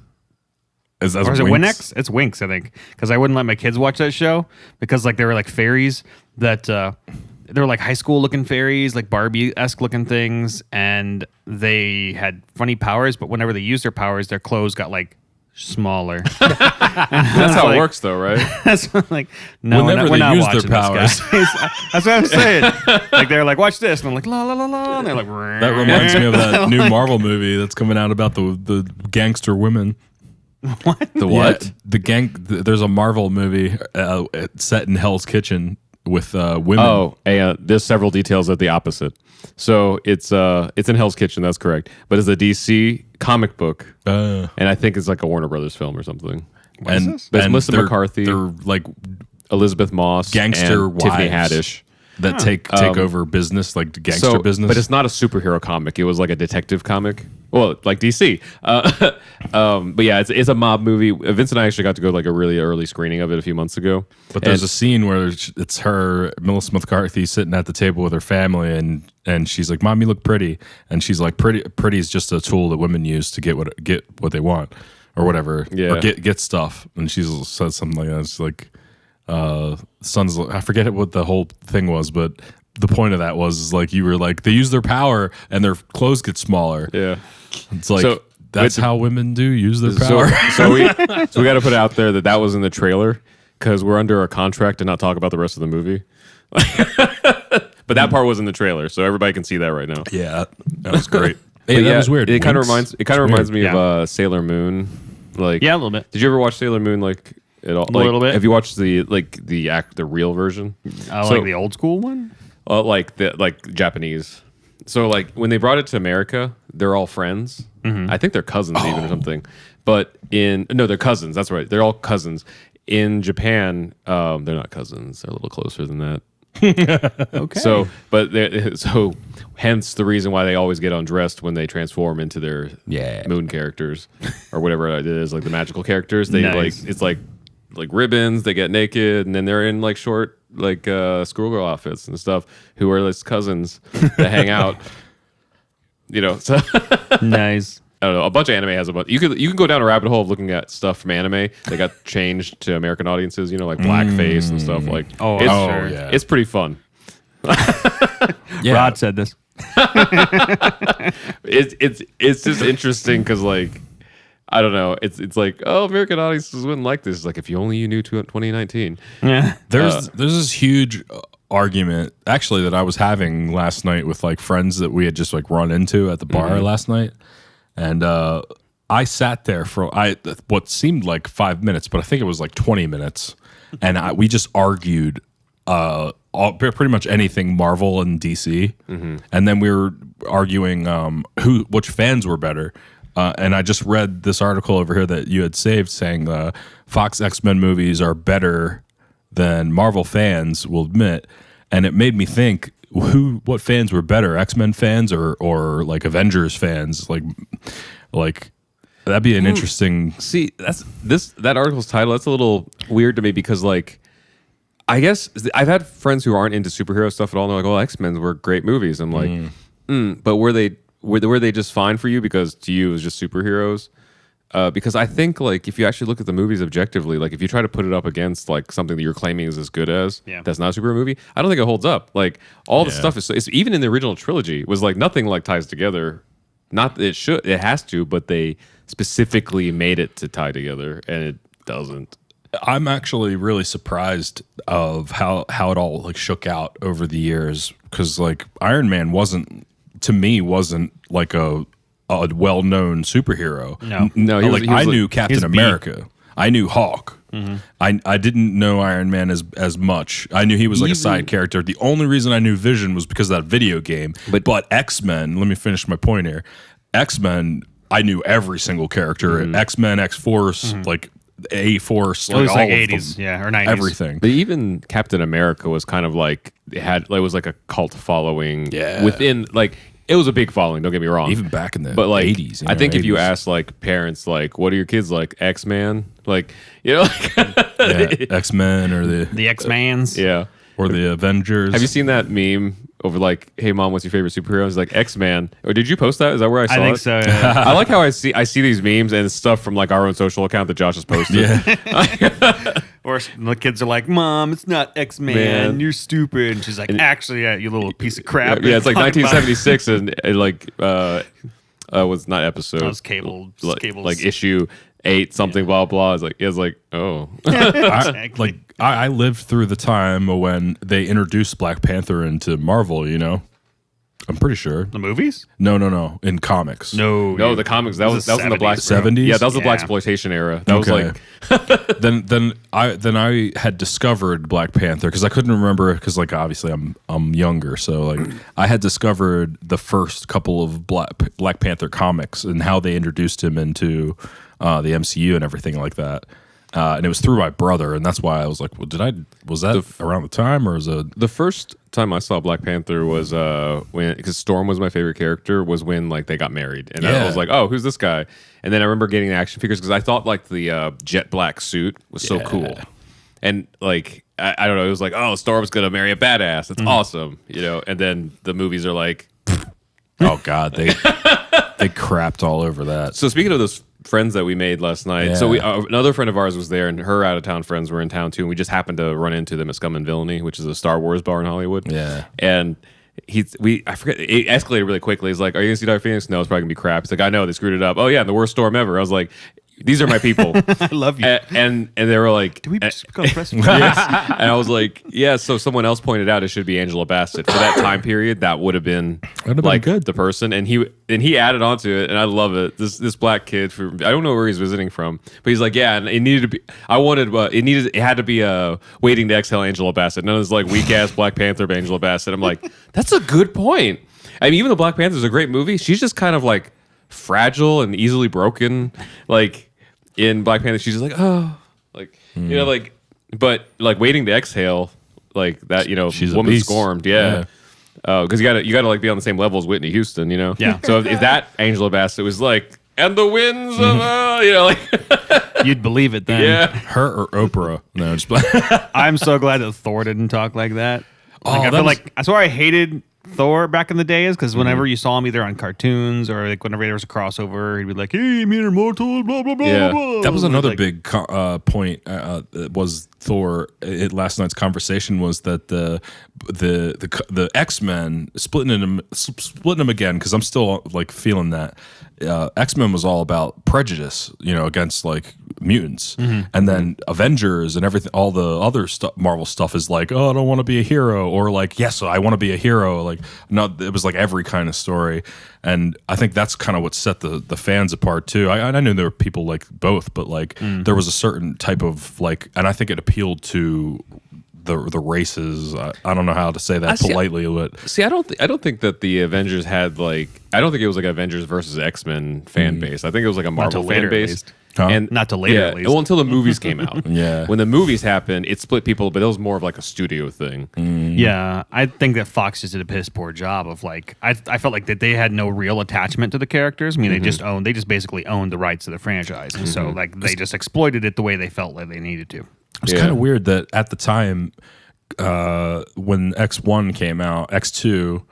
Is Or is it Winx? It's Winx, I think, because I wouldn't let my kids watch that show because like they were like fairies that they were like high school looking fairies, like Barbie-esque looking things, and they had funny powers. But whenever they used their powers, their clothes got like smaller. that's how it works, though, right? That's like no, Whenever we're they not use their watching this, powers. guys. That's what I'm saying. Like they're like, watch this, and I'm like, la la la la, and they're like, That reminds me of that new Marvel movie that's coming out about the gangster women. The what? Yeah, there's a Marvel movie set in Hell's Kitchen with women. Oh, there's several details at the opposite. So it's in Hell's Kitchen. That's correct. But it's a DC comic book, and I think it's like a Warner Brothers film or something. and But it's Melissa they're- McCarthy. They're like Elizabeth Moss, gangster and Tiffany wives Haddish. that take over business, like gangster business. But it's not a superhero comic. It was like a detective comic. Well, like DC. But yeah, it's a mob movie. Vince and I actually got to go to like a really early screening of it a few months ago. But there's a scene where it's her, Melissa McCarthy, sitting at the table with her family, and she's like, "Mom, you look pretty," and she's like, "Pretty is just a tool that women use to get what they want, or whatever, Yeah. or get stuff." And she says something like that. It's like, "Son's," I forget what the whole thing was, but the point of that was like you were like they use their power and their clothes get smaller. Yeah. It's like So, that's with- how women do use their So, power. so we got to put out there that was in the trailer because we're under a contract to not talk about the rest of the movie. But that part was in the trailer, so everybody can see that right now. Yeah, that was great. But Hey, yeah, that was weird. It kind of Winx. reminds me Yeah. of Sailor Moon. Like Yeah, a little bit. Did you ever watch Sailor Moon like at all? A little bit. Have you watched the real version? I So- like the old school one. like Japanese. So like when they brought it to America, they're all friends. I think they're cousins even or something. But they're cousins. That's right. They're all cousins. In Japan, they're not cousins. They're a little closer than that. Okay. So hence the reason why they always get undressed when they transform into their moon characters or whatever it is, like the magical characters. They Nice. like it's like ribbons. They get naked and then they're in like short like schoolgirl outfits and stuff. Who are like cousins that hang out. You know, so nice. I don't know. A bunch of anime has a bunch. You can go down a rabbit hole of looking at stuff from anime that got changed to American audiences. You know, like blackface and stuff. Like, Oh, it's, sure. yeah. it's pretty fun. Yeah. Rod said this. It's just interesting because like I don't know. It's like American audiences wouldn't like this. It's like if you only knew 2019. Yeah. There's this huge argument actually that I was having last night with like friends that we had just like run into at the bar last night, and I sat there for what seemed like 5 minutes, but I think it was like 20 minutes, and we just argued pretty much anything Marvel and DC, and then we were arguing which fans were better. And I just read this article over here that you had saved saying Fox X-Men movies are better than Marvel fans will admit, and it made me think what fans were better, X-Men fans or like Avengers fans, like that'd be an interesting. See, that article's title. That's a little weird to me because like I guess I've had friends who aren't into superhero stuff at all. And they're like, "Oh, X-Men were great movies." I'm like, but were they just fine for you because to you it was just superheroes? Because I think like if you actually look at the movies objectively, like if you try to put it up against like something that you're claiming is as good as that's not a superhero movie, I don't think it holds up. Like all the stuff is even in the original trilogy was like nothing like ties together. Not that it has to, but they specifically made it to tie together, and it doesn't. I'm actually really surprised of how it all like shook out over the years, because like Iron Man wasn't like a well-known superhero. No. No, he was- like he was I like- knew Captain he's B. America. I knew Hawk. I didn't know Iron Man as much. I knew he was like a side character. The only reason I knew Vision was because of that video game. But X-Men, let me finish my point here. X-Men, I knew every single character. X-Men, X-Force, like A-Force, It was all like of 80s, them. or 90s. Everything. But even Captain America was kind of like it was like a cult following. Yeah. Within like it was a big following. Don't get me wrong. Even back in the but like 80s. I think if you 80s. ask like parents like what are your kids like X-Man like like, X-Men or The X-Mans. yeah. or the Avengers. Have you seen that meme over like, hey mom, what's your favorite superhero? It's like X-Man. Or did you post that? Is that where I saw I think it? so. Yeah. I like how I see these memes and stuff from like our own social account that Josh has posted. Yeah. Or the kids are like, "Mom, it's not X-Man. Man. You're stupid." And she's like, "Actually, yeah, you little piece of crap." Yeah, it's like Talking about- 1976 and like was not episode. That was cable. Like issue 8 something blah blah. It's like oh Exactly. I lived through the time when they introduced Black Panther into Marvel, you know? I'm pretty sure. The movies? No. In comics. No, no, the comics that was in the black 70s? Yeah, that was the black Yeah. exploitation era. That was Okay. like then I had discovered Black Panther because I couldn't remember because like obviously I'm younger, so like I had discovered the first couple of Black Panther comics and how they introduced him into the MCU and everything like that. And it was through my brother, and that's why I was like, "Well, was that around the time, or was it?" the first time I saw Black Panther was when because Storm was my favorite character was when like they got married and I Yeah. was like, oh, who's this guy? And then I remember getting the action figures because I thought like the jet black suit was so cool, and like I don't know, it was like, oh, Storm's gonna marry a badass. That's awesome, you know. And then the movies are like, Oh God, they crapped all over that. so speaking of those friends that we made last night, so we another friend of ours was there, and her out of town friends were in town too, and we just happened to run into them at Scum and Villainy, which is a Star Wars bar in Hollywood. Yeah. And I forget, it escalated really quickly. He's like, "Are you gonna see Dark Phoenix?" No, it's probably gonna be crap. He's like, "I know, they screwed it up." Oh yeah, the worst storm ever. I was like, "These are my people." I love you. and they were like, Do we become president? yes. And I was like, yeah. So someone else pointed out it should be Angela Bassett for that time period. That would have been like good. the person, and he added onto it, and I love it. This black kid from I don't know where he's visiting from, but he's like, yeah, and it needed to be. I wanted it had to be Waiting to Exhale Angela Bassett. None of this like weak ass Black Panther Angela Bassett. I'm like, that's a good point. I mean, even though Black Panther is a great movie, she's just kind of like fragile and easily broken. Like in Black Panther, she's just like, oh, like you know, like, but like Waiting to Exhale, like that, you know, She's a woman beast. scorned, yeah. Because you gotta like be on the same level as Whitney Houston, you know. Yeah. So if that Angela Bassett was like, and the winds of, you know, like, You'd believe it then. yeah. Her or Oprah? No, just I'm so glad that Thor didn't talk like that. Like, I that feel was- like that's why I hated Thor back in the days, because whenever you saw him either on cartoons or like whenever there was a crossover, he'd be like, "Hey, mere mortal, blah blah blah Yeah. blah." That was And another like, big point. Was Thor at last night's conversation was that the X-Men splitting them again, because I'm still like feeling that X-Men was all about prejudice, you know, against like mutants, and then Avengers and everything, all the other stuff, Marvel stuff is like, oh, I don't want to be a hero, or like, yes, I want to be a hero. Like, not, it was like every kind of story, and I think that's kind of what set the fans apart too. I knew there were people like both, but like there was a certain type of like, and I think it appealed to the races. I don't know how to say that politely, but See, I don't think that the Avengers had like, I don't think it was like Avengers versus X-Men fan base. I think it was like a Marvel till fan later, at base. least. Huh? And Not till later, yeah, at least. well, until the movies came out. Yeah. When the movies happened, it split people, but it was more of like a studio thing. Yeah, I think that Fox just did a piss poor job of like, I felt like that they had no real attachment to the characters. I mean, they just basically owned the rights to the franchise, and so like they just exploited it the way they felt like they needed to. it's Yeah. kind of weird that at the time when X1 came out, X2,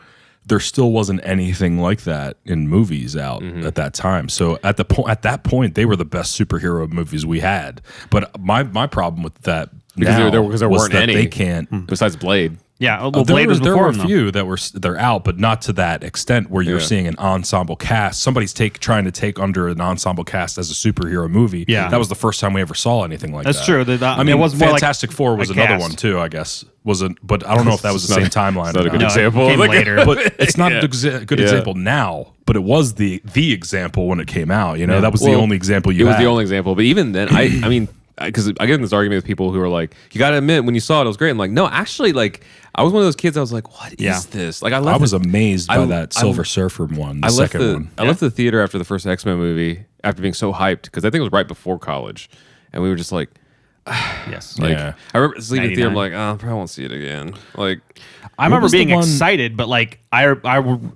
there still wasn't anything like that in movies out at that time. So at that point, they were the best superhero movies we had. But my problem with that Because now there was weren't that any. they can't. Besides Blade. Yeah, well, There Blade was were before a him, though. few that they're out, but not to that extent where you're Yeah. seeing an ensemble cast. Somebody's trying to take under an ensemble cast as a superhero movie. Yeah. That was the first time we ever saw anything like That's that. true. I mean, it was more like Fantastic Four was a another cast. one too, I guess. But I don't know if that was the same timeline. It's not or a good not. example. it came Like- later. But it's not Yeah. a good Yeah. example now. But it was the example when it came out. You know, that was the Well, only example you It was had. the only example, but even then, I mean, because I get in this argument with people who are like, you got to admit when you saw it was great. I'm like, no, actually, like I was one of those kids. I was like, what is this? Like I was amazed by that Silver Surfer one. The second one. I left the theater after the first X-Men movie after being so hyped because I think it was right before college, and we were just like. Yes. Like, Yeah. I remember leaving the theater. I'm 99. like, I probably won't see it again. Like, I remember was the being one- excited, but like I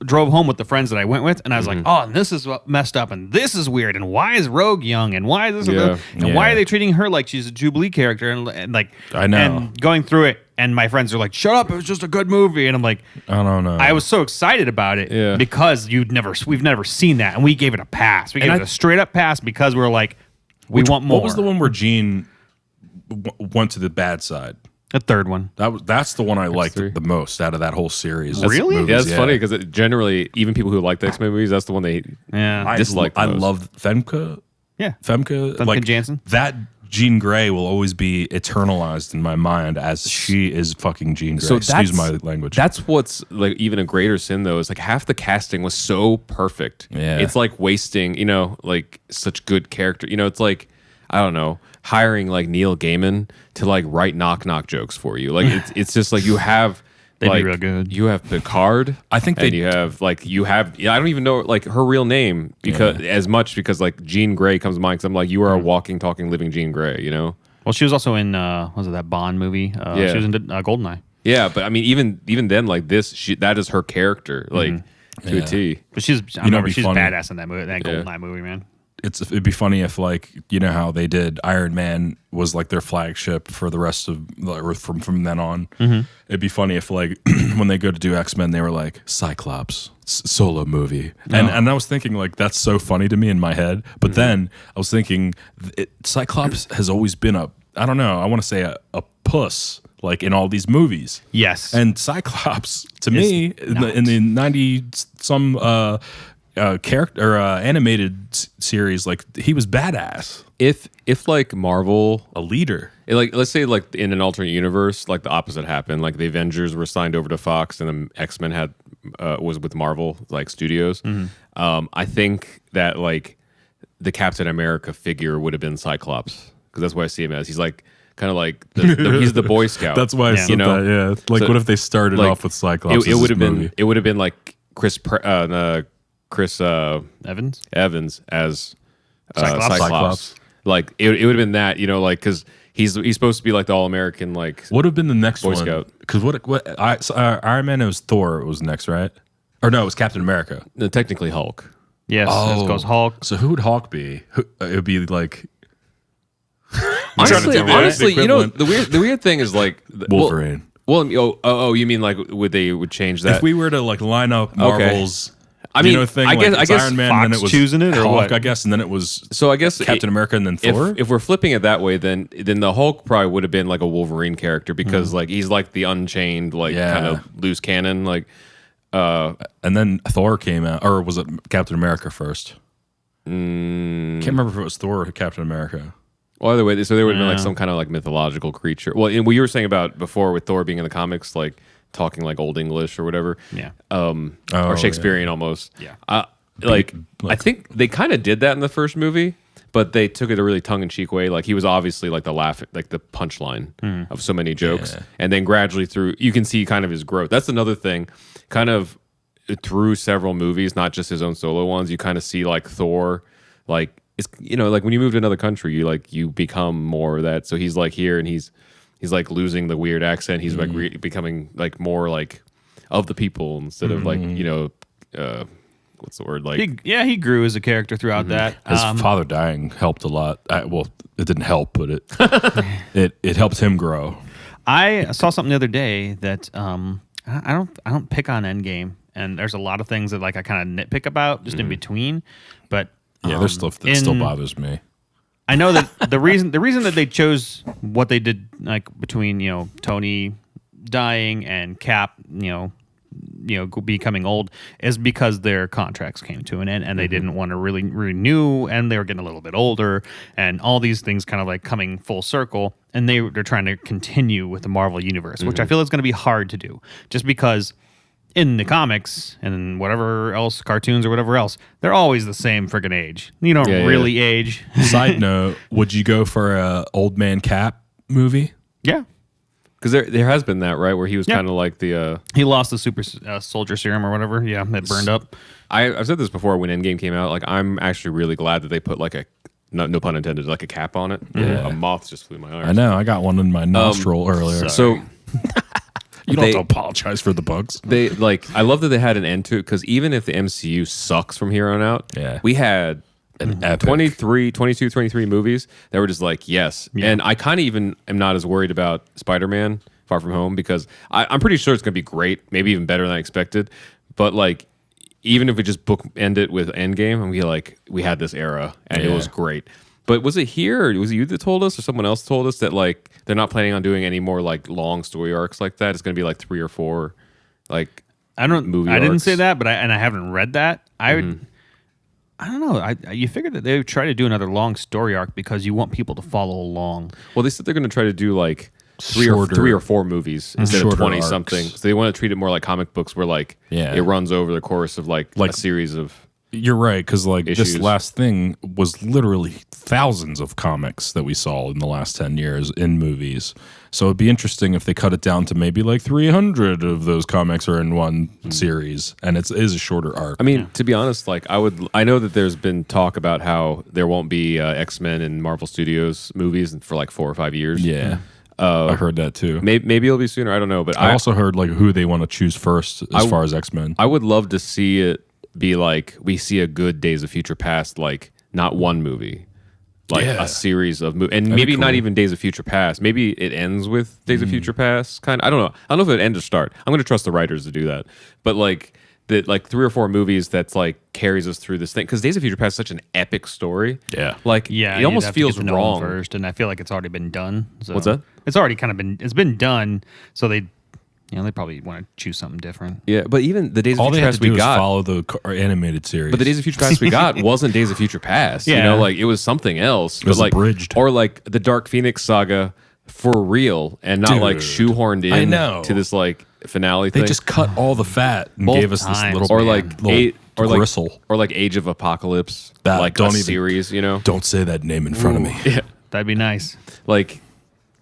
drove home with the friends that I went with, and I was like, oh, and this is what messed up, and this is weird, and why is Rogue young, and why is this, Yeah. and why are they treating her like she's a Jubilee character, and like I know. and going through it, and my friends are like, shut up, it was just a good movie, and I'm like, I don't know. I was so excited about it Yeah. because we've never seen that, and we gave it a pass. We gave And it a straight up pass because we were like, we want more. What was the one where Jean went to the bad side? The third one. That's the one I liked three. the most out of that whole series. Really? Movies, yeah, it's funny because generally, even people who like the X-Men movies, that's the one they Yeah. I dislike the I most. love Femke. Yeah. Femke, like Jansen? That Jean Grey will always be eternalized in my mind as she is fucking Jean Grey. So Excuse that's- my language. That's what's like even a greater sin though is like half the casting was so perfect. Yeah. It's like wasting, like such good character. It's like I don't know, hiring like Neil Gaiman to like write knock jokes for you. Like it's just like you have They'd be like, real good. You have Picard. I think and they- you have I don't even know like her real name because like Jean Grey comes to mind because I'm like you are a walking, talking, living Jean Grey. Well, she was also in was it that Bond movie? Yeah. She was in Goldeneye. Yeah, but I mean even then like that is her character like to a T. But she's it'd be she's funny. badass in that movie, that Goldeneye movie, man. It'd be funny if like how they did Iron Man was like their flagship for the rest of or from then on. It'd be funny if like when they go to do X-Men they were like Cyclops solo movie and I was thinking like that's so funny to me in my head, but then I was thinking Cyclops has always been I want to say a puss like in all these movies. Yes. And Cyclops to me in the 90 some character or animated series, like he was badass, If like Marvel a leader. like let's say like in an alternate universe like the opposite happened, like the Avengers were signed over to Fox and the X-Men had was with Marvel like Studios. I think that like the Captain America figure would have been Cyclops because that's what I see him as. He's like kind of like he's the Boy Scout. That's why I Yeah. said You know? that. Yeah, like So, what if they started like, off with Cyclops? it would have been like Chris Evans. Evans as Cyclops. Cyclops. Like it would have been that like because he's supposed to be like the all-American like Would have been the next Boy one. Scout. Because Iron Man, it was Thor. It was next, right? Or no, it was Captain America. technically Hulk. Yes. This goes Hulk. So who would Hawk be? It would be like Honestly, do the equivalent. the weird thing is like Wolverine. Well, you mean like would change that? If we were to like line up Marvel's, I mean, thing, I like, guess- I it's guess Iron Man, Fox and then it was choosing it, or Hulk, what? I guess, and then it was so I guess Captain America, and then Thor. If we're flipping it that way, then the Hulk probably would have been like a Wolverine character because like he's like the unchained, like Yeah. kind of loose cannon, like. And then Thor came out, or was it Captain America first? Can't remember if it was Thor or Captain America. Well, either way, so there would have been like some kind of like mythological creature. Well, and what you were saying about before with Thor being in the comics, like talking like Old English or whatever, Yeah. or Shakespearean almost. Yeah. Like I think they kind of did that in the first movie, but they took it a really tongue in cheek way. Like he was obviously like the punchline of so many jokes, and then gradually through you can see kind of his growth. That's another thing, kind of through several movies, not just his own solo ones. You kind of see like Thor, like. It's like when you move to another country, you become more of that. So he's like here, and he's like losing the weird accent. He's like becoming like more like of the people instead of like what's the word like He grew as a character throughout that. His father dying helped a lot. Well, it didn't help, but it helped him grow. I saw something the other day that I don't pick on Endgame, and there's a lot of things that like I kind of nitpick about just in between, but. Yeah, there's stuff that still bothers me. I know that the reason that they chose what they did, like between Tony dying and Cap, becoming old, is because their contracts came to an end and they didn't want to really renew, and they were getting a little bit older, and all these things kind of like coming full circle, and they're trying to continue with the Marvel universe, which I feel is going to be hard to do, just because in the comics and whatever else, cartoons or whatever else, they're always the same friggin' age. You don't really age. Side note, would you go for a Old Man Cap movie? Yeah. Because there has been that, right, where he was kind of like the... He lost the super soldier serum or whatever. Yeah, it burned up. I've said this before when Endgame came out. Like, I'm actually really glad that they put like a, no pun intended, like a cap on it. Yeah. A moth just flew my arm. I know. I got one in my nostril earlier. So... You don't have to apologize for the bugs. They like. I love that they had an end to it because even if the MCU sucks from here on out, we had an epic 22, 23 movies that were just like, yes. Yeah. And I kind of even am not as worried about Spider-Man Far From Home because I'm pretty sure it's going to be great, maybe even better than I expected. But like, even if we just bookend it with Endgame and we had this era and it was great. But was it here or was it you that told us or someone else told us that like they're not planning on doing any more like long story arcs like that? It's going to be like 3 or 4 like movie I didn't arcs. say that, but I haven't read that. I don't know. You figured that they would try to do another long story arc because you want people to follow along. Well, they said they're going to try to do like three or four movies instead of 20 something. So they want to treat it more like comic books where like it runs over the course of like a series of... You're right, because like issues. This last thing was literally thousands of comics that we saw in the last 10 years in movies. So it'd be interesting if they cut it down to maybe like 300 of those comics are in one series, and it is a shorter arc. I mean, to be honest, like I know that there's been talk about how there won't be X-Men and Marvel Studios movies for like 4 or 5 years. Yeah. I heard that too. Maybe it'll be sooner. I don't know, but I also heard like who they want to choose first as far as X-Men. I would love to see it be like we see a good Days of Future Past, like not one movie, like a series of movies, and maybe not even Days of Future Past. Maybe it ends with Days of Future Past. Kind of, I don't know. I don't know if it ends or start. I'm going to trust the writers to do that. But like that, like 3 or 4 movies that's like carries us through this thing because Days of Future Past is such an epic story. Yeah, like it almost feels wrong first, and I feel like it's already been done. So what's that? It's already kind of been done. So they probably want to choose something different. Yeah, but even the Days of all Future they had Past to do we was got, follow the animated series. but the Days of Future Past we got wasn't Days of Future Past. Yeah. You know, like it was something else. It was but like abridged. or like the Dark Phoenix saga for real, and not like shoehorned in I know. to this like finale They thing. just cut all the fat and Both gave us this times, little or man. like little or gristle. like Age of Apocalypse, That- like don't a even- series. You know, Don't say that name in front of me. yeah, That'd be nice. like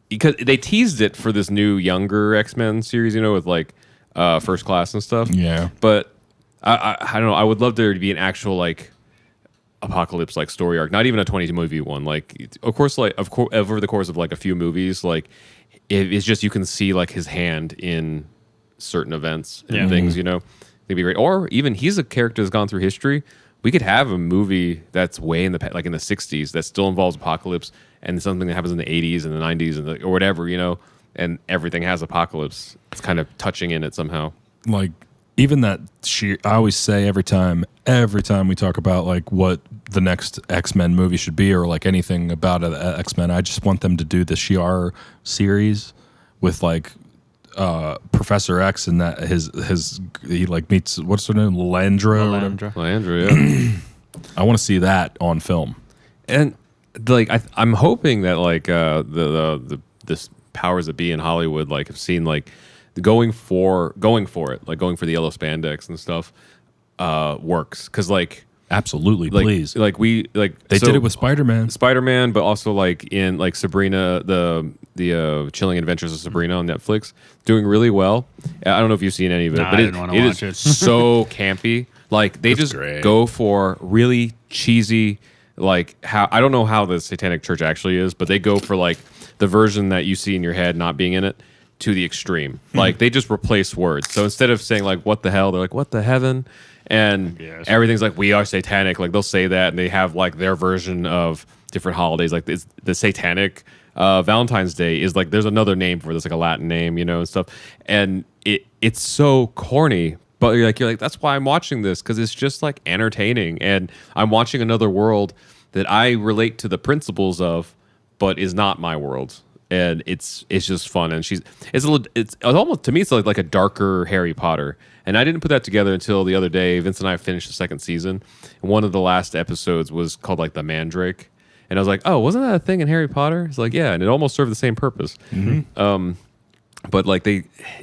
because they teased it for this new younger X-Men series. You know, with like First Class and stuff. Yeah. But I don't know. I would love there to be an actual like apocalypse like story arc, not even a 20 movie one. Like of course over the course of like a few movies, like it's just you can see like his hand in certain events and things. You know, it'd be great. Or even he's a character that's gone through history. We could have a movie that's way in the like in the 60s that still involves apocalypse and something that happens in the 80s and the 90s and or whatever. You know. And everything has apocalypse. It's kind of touching in it somehow. Like even that I always say every time we talk about like what the next X-Men movie should be or like anything about X-Men, I just want them to do the Shi'ar series with like Professor X and that he like meets what's her name, Landra. Landra, yeah. I want to see that on film. And like I'm hoping that like this powers that be in Hollywood like have seen like going for it, like going for the yellow spandex and stuff works because like Absolutely, like, please. like we like They did it with Spider-Man. but also like in like Sabrina, the Chilling Adventures of Sabrina on Netflix, doing really well. I don't know if you've seen any of it, Nah, but I didn't wanna watch it. so campy. Like they just great. go for really cheesy. Like how I don't know how the Satanic Church actually is, but they go for like the version that you see in your head not being in it to the extreme. Like they just replace words. So instead of saying like what the hell, they're like what the heaven, and everything's like we are satanic. Like they'll say that, and they have like their version of different holidays. Like it's the satanic Valentine's Day is like there's another name for this, like a Latin name, you know, and stuff. And it's so corny. But you're like that's why I'm watching this, because it's just like entertaining, and I'm watching another world that I relate to the principles of, but is not my world, and it's just fun. And it's almost, to me it's like a darker Harry Potter, and I didn't put that together until the other day. Vince and I finished the 2nd season, and one of the last episodes was called like the Mandrake, and I was like, oh, wasn't that a thing in Harry Potter? It's like, yeah, and it almost served the same purpose. But like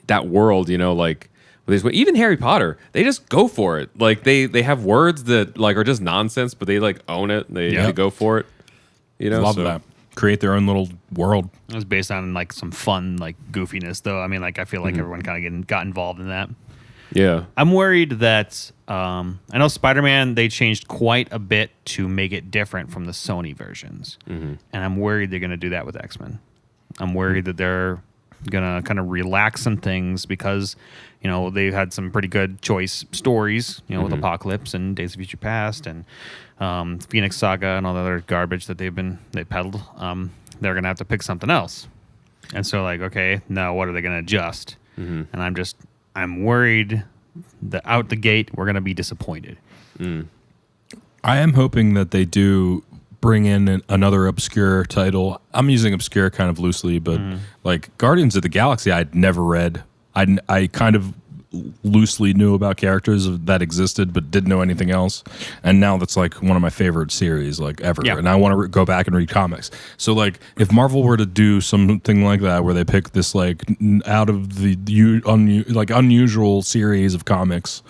that world, you know, like Even Harry Potter, they just go for it. Like they have words that like are just nonsense, but they like own it. They go for it. You know, Love that. Create their own little world. It was based on like some fun like goofiness, though. I mean, like I feel like everyone kind of got involved in that. Yeah, I'm worried that I know Spider-Man, they changed quite a bit to make it different from the Sony versions, and I'm worried they're going to do that with X-Men. I'm worried that they're going to kind of relax some things because, you know, they've had some pretty good choice stories, you know, with Apocalypse and Days of Future Past and Phoenix Saga and all the other garbage that they peddled. They're going to have to pick something else. And so like, okay, now what are they going to adjust? And I'm worried that out the gate, we're going to be disappointed. I am hoping that they do bring in another obscure title. I'm using obscure kind of loosely, but like Guardians of the Galaxy, I'd never read. I kind of loosely knew about characters that existed, but didn't know anything else. And now that's like one of my favorite series like ever. Yeah. And I want to go back and read comics. So like if Marvel were to do something like that, where they pick this like out of the unusual series of comics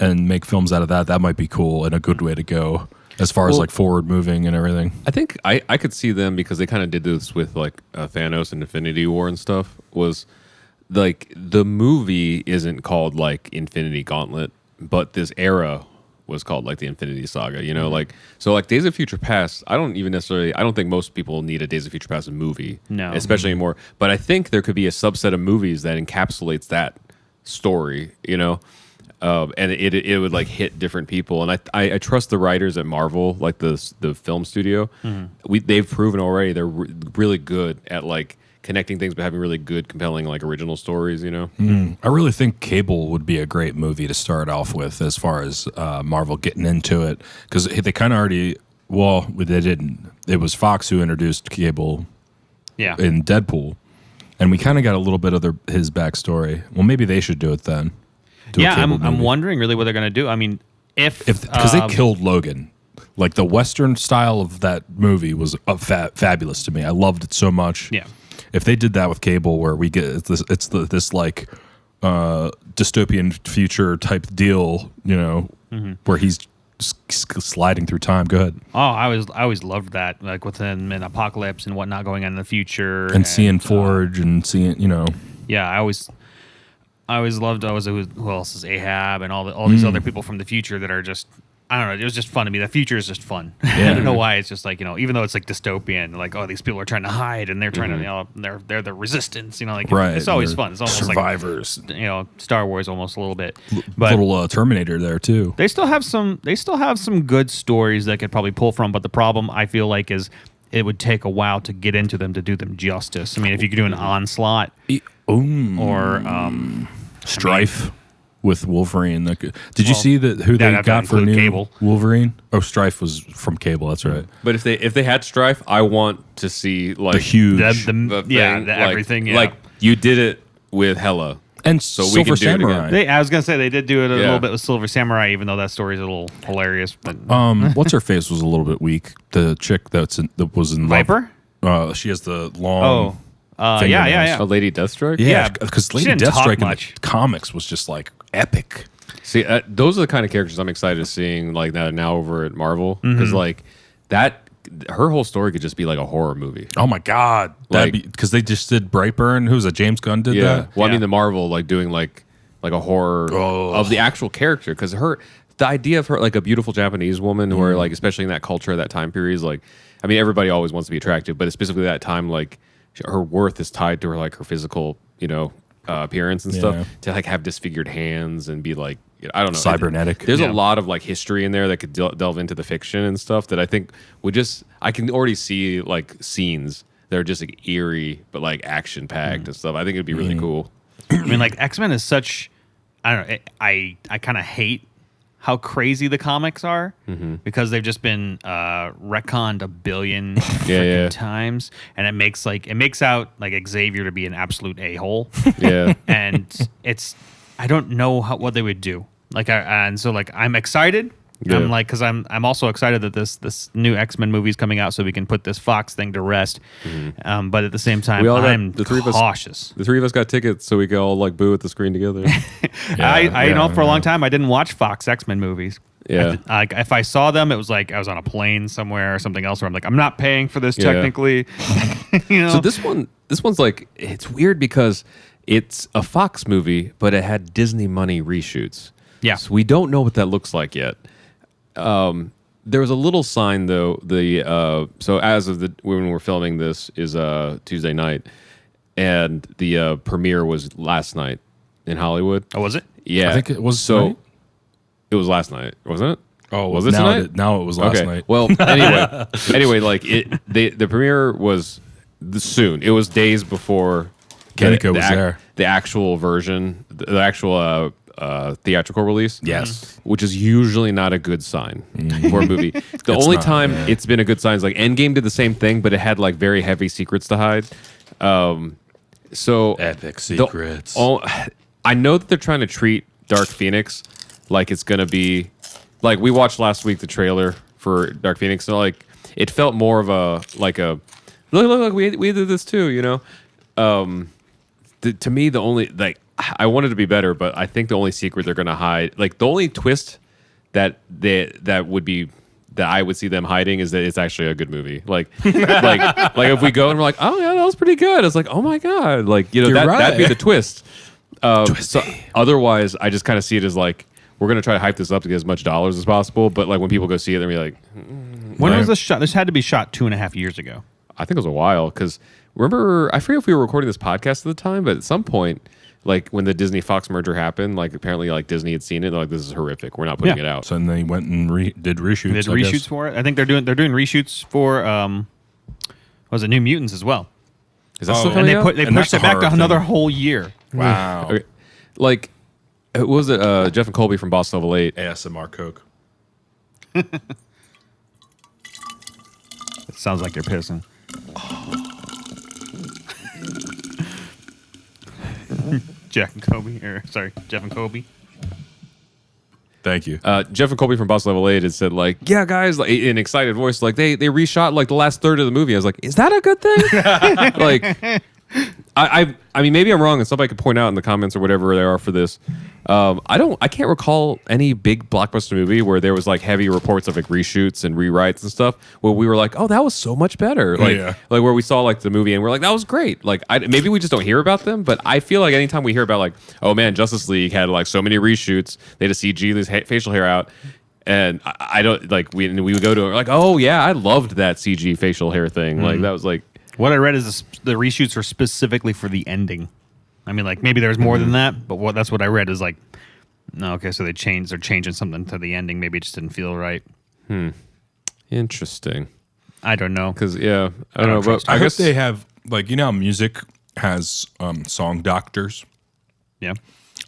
and make films out of that, that might be cool and a good way to go as far as like forward moving and everything. I think I could see them because they kind of did this with like Thanos and Infinity War and stuff. Was like the movie isn't called like Infinity Gauntlet, but this era was called like the Infinity Saga. You know, like so like Days of Future Past. I don't think most people need a Days of Future Past movie, No. especially anymore. But I think there could be a subset of movies that encapsulates that story. You know. And it would like hit different people, and I trust the writers at Marvel, like the film studio. They've proven already they're really good at like connecting things, but having really good, compelling like original stories. You know, I really think Cable would be a great movie to start off with, as far as Marvel getting into it, because they kind of already. Well, they didn't. It was Fox who introduced Cable, in Deadpool, and we kind of got a little bit of his backstory. Well, maybe they should do it then. I'm wondering really what they're going to do. I mean, if because they killed Logan, like the Western style of that movie was fabulous to me. I loved it so much. Yeah. If they did that with Cable, where we get this like dystopian future type deal, you know, where he's sliding through time. Go ahead. Oh, I always loved that, like with him in Apocalypse and whatnot going on in the future, and seeing Forge and seeing, you know. Yeah, I always loved. Who else is Ahab and all these other people from the future that are just. I don't know. It was just fun to me. The future is just fun. Yeah. I don't know why. It's just like, you know, even though it's like dystopian, like, oh, these people are trying to hide and they're trying to, you know, they're the resistance, you know, like it's always fun. It's almost survivors. like, you know, Star Wars almost a little bit. But little Terminator there too. they still have some good stories that could probably pull from, but the problem I feel like is it would take a while to get into them to do them justice. I mean, if you could do an Onslaught or Strife with Wolverine. Did you see who they got for new Cable. Wolverine? Oh, Strife was from Cable. That's right. but if they had Strife, I want to see like The huge the thing, like, everything. Yeah. like you did it with Hela. and so we Silver can do it again. Samurai. I was gonna say they did do it a Yeah. little bit with Silver Samurai, even though that story is a little hilarious. But What's her face was a little bit weak. The chick that was in Viper. She has the long. Yeah. A Lady Deathstroke. Yeah, because Lady didn't talk Deathstrike in the much. comics was just like epic. See, those are the kind of characters I'm excited to seeing like that now over at Marvel because like that her whole story could just be like a horror movie. Oh my god, Like- because they just did Brightburn. Who's that? James Gunn did Yeah. that. Well, I Yeah. mean the Marvel like doing like a horror of the actual character because the idea of her like a beautiful Japanese woman where like especially in that culture that time period is like I mean everybody always wants to be attractive but specifically that time like her worth is tied to her like her physical appearance and Yeah. stuff to like have disfigured hands and be like I don't know Cybernetic. There's Yeah. a lot of like history in there that could delve into the fiction and stuff that I think I can already see like scenes that are just like eerie but like action packed and stuff. I think it'd be really cool. I mean, like X-Men is such. I don't know. I kind of hate how crazy the comics are because they've just been retconned a billion freaking times, and it makes out like Xavier to be an absolute a-hole. Yeah. And I don't know what they would do. Like, and so like I'm excited Yeah. I'm like, because I'm also excited that this new X-Men movie is coming out, so we can put this Fox thing to rest. But at the same time, We all got- I'm the three of us- cautious. The three of us got tickets so we could all like boo at the screen together. I know for a long time I didn't watch Fox X-Men movies. Yeah. Like if I saw them, it was like I was on a plane somewhere or something else where I'm like, I'm not paying for this Yeah. technically. You know? So this one's like, it's weird because it's a Fox movie, but it had Disney money reshoots. Yeah. So we don't know what that looks like yet. There was a little sign though. So as of when we're filming this is Tuesday night, and the premiere was last night in Hollywood. Oh, was it? Yeah, I think it was so. tonight? It was last night, wasn't it? Oh, was it now tonight? Now it was last night. Well, anyway, like the premiere was soon. It was days before Kaneko was there. the actual version, the actual theatrical release. Yes. Which is usually not a good sign for a movie. The It's only not, time yeah. it's been a good sign is like Endgame did the same thing, but it had like very heavy secrets to hide. So Epic secrets. I know that they're trying to treat Dark Phoenix like it's gonna be like we watched last week the trailer for Dark Phoenix, so like it felt more of a look we did this too, you know. To me, the only like I wanted to be better, but I think the only secret they're gonna hide, like the only twist that would be that I would see them hiding is that it's actually a good movie. Like if we go and we're like, oh yeah, that was pretty good. It's like, oh my god, like you know You're that'd be right. the twist. So otherwise, I just kind of see it as like we're gonna try to hype this up to get as much dollars as possible. But like when people go see it, they're gonna be like, When Right. was this shot? This had to be shot 2.5 years ago. I think it was a while because remember, I forget if we were recording this podcast at the time, but at some point, like when the Disney Fox merger happened, like apparently like Disney had seen it. They're like, this is horrific. We're not putting Yeah. it out. So then they went and did reshoots. They did I guess. reshoots for it. I think they're doing reshoots for was it New Mutants as well? Is that Oh, still And coming they out? put they And pushed that's it a back to horror another thing. whole year. Wow. Okay. Like, what was it? Jeff and Colby from Boss Level 8. ASMR Coke. It sounds like you're pissing. Jeff and Kobe. Thank you. Jeff and Colby from Boss Level 8 had said like, yeah, guys, like, in an excited voice, like they reshot like the last third of the movie. I was like, is that a good thing? Like, I mean, maybe I'm wrong, and somebody could point out in the comments or whatever they are for this. I can't recall any big blockbuster movie where there was like heavy reports of like reshoots and rewrites and stuff where we were like, oh, that was so much better. Like, Yeah. like where we saw like the movie and we're like, that was great. Like, maybe we just don't hear about them, but I feel like anytime we hear about like, oh man, Justice League had like so many reshoots, they had to CG this facial hair out. And I don't like we would go to it, we're like, oh yeah, I loved that CG facial hair thing. Like that was like, What I read is the reshoots were specifically for the ending. I mean, like maybe there's more than that, but that's what I read is like, no, okay, so they're changing something to the ending. Maybe it just didn't feel right. interesting. I don't know. Because yeah, I don't know, but I I hope guess they have, like, you know how music has song doctors? Yeah.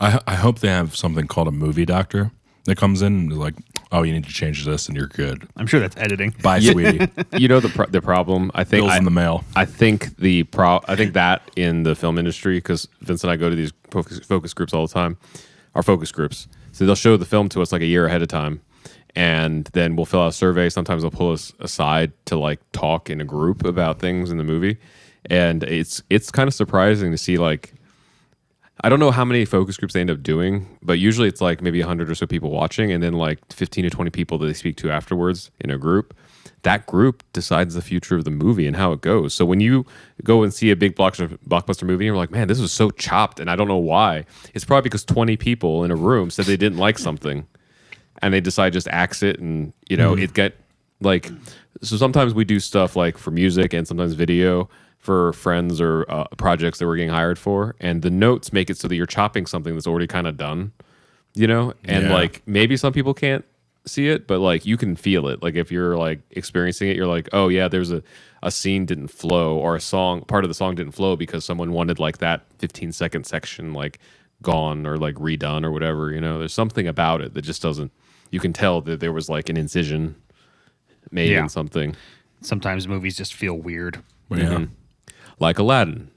I hope they have something called a movie doctor that comes in and is like, oh, you need to change this and you're good. I'm sure that's editing. Bye, sweetie. you know the problem. I think Bills in the mail. I think I think that in the film industry, because Vince and I go to these focus groups all the time, our focus groups. So they'll show the film to us like a year ahead of time, and then we'll fill out a survey. Sometimes they'll pull us aside to like talk in a group about things in the movie, and it's kind of surprising to see like. I don't know how many focus groups they end up doing, but usually it's like maybe 100 or so people watching and then like 15 to 20 people that they speak to afterwards in a group. That group decides the future of the movie and how it goes. So when you go and see a big blockbuster movie and you're like, man, this was so chopped and I don't know why, it's probably because 20 people in a room said they didn't like something and they decide just axe it and, you know, it get like, so sometimes we do stuff like for music and sometimes video for friends or projects that we're getting hired for, and the notes make it so that you're chopping something that's already kind of done, you know, and Yeah. like maybe some people can't see it, but like you can feel it. Like if you're like experiencing it, you're like, oh yeah, there's a scene didn't flow or a song, part of the song didn't flow because someone wanted like that 15-second section like gone or like redone or whatever, you know. There's something about it that just doesn't, you can tell that there was like an incision made Yeah. in something. Sometimes movies just feel weird. Yeah. Like Aladdin.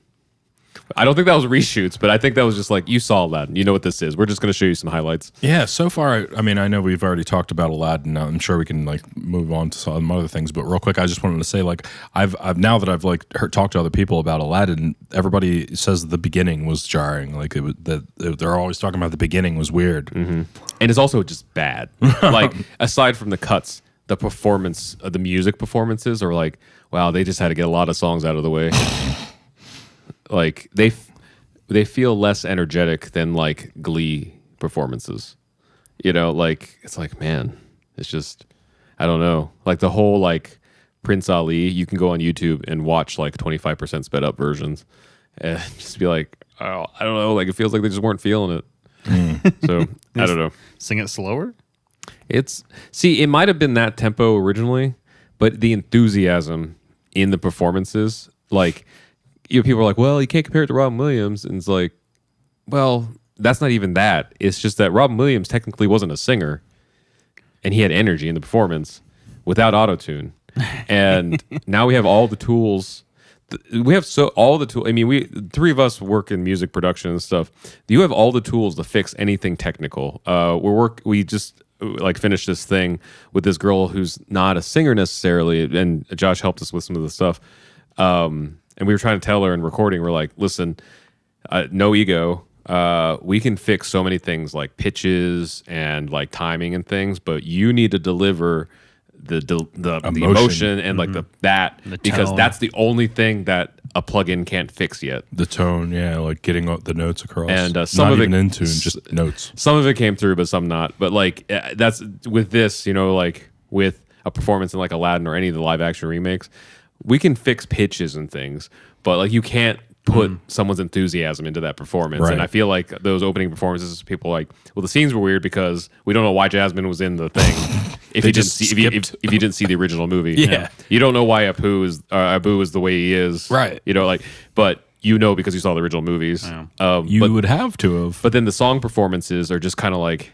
I don't think that was reshoots, but I think that was just like, you saw Aladdin. You know what this is. We're just going to show you some highlights. Yeah, so far, I mean, I know we've already talked about Aladdin. I'm sure we can like move on to some other things, but real quick, I just wanted to say, like, I've now that I've like talked to other people about Aladdin, everybody says the beginning was jarring. Like, they're always talking about the beginning was weird, and it's also just bad. Like, aside from the cuts, the performance, the music performances are like, wow, they just had to get a lot of songs out of the way. Like they feel less energetic than like Glee performances, you know. Like it's like, man, it's just, I don't know. Like the whole like Prince Ali, you can go on YouTube and watch like 25% sped up versions, and just be like, oh, I don't know. Like it feels like they just weren't feeling it. So I don't know. Sing it slower. It might have been that tempo originally, but the enthusiasm in the performances, like. You know, people are like, well, you can't compare it to Robin Williams. And it's like, well, that's not even that. It's just that Robin Williams technically wasn't a singer. And he had energy in the performance without autotune. And now we have all the tools. We have all the tools. I mean, three of us work in music production and stuff. You have all the tools to fix anything technical. We just like finished this thing with this girl who's not a singer necessarily. And Josh helped us with some of the stuff. And we were trying to tell her in recording, we're like, listen, no ego. We can fix so many things like pitches and like timing and things, but you need to deliver the emotion and like the because tone. that's the only thing that a plugin can't fix yet. the tone, yeah, like getting the notes across, And some not of even it- in tune, just notes. Some of it came through, but some not. But like that's with this, you know, like with a performance in like Aladdin or any of the live action remakes, we can fix pitches and things, but like you can't put someone's enthusiasm into that performance. Right. And I feel like those opening performances, people are like, well, the scenes were weird because we don't know why Jasmine was in the thing. If They you didn't just see, skipped. if you didn't see the original movie, Yeah. you don't know why Abu is the way he is, Right. You know, like, but you know because you saw the original movies. You but, would have to have. but then the song performances are just kind of like,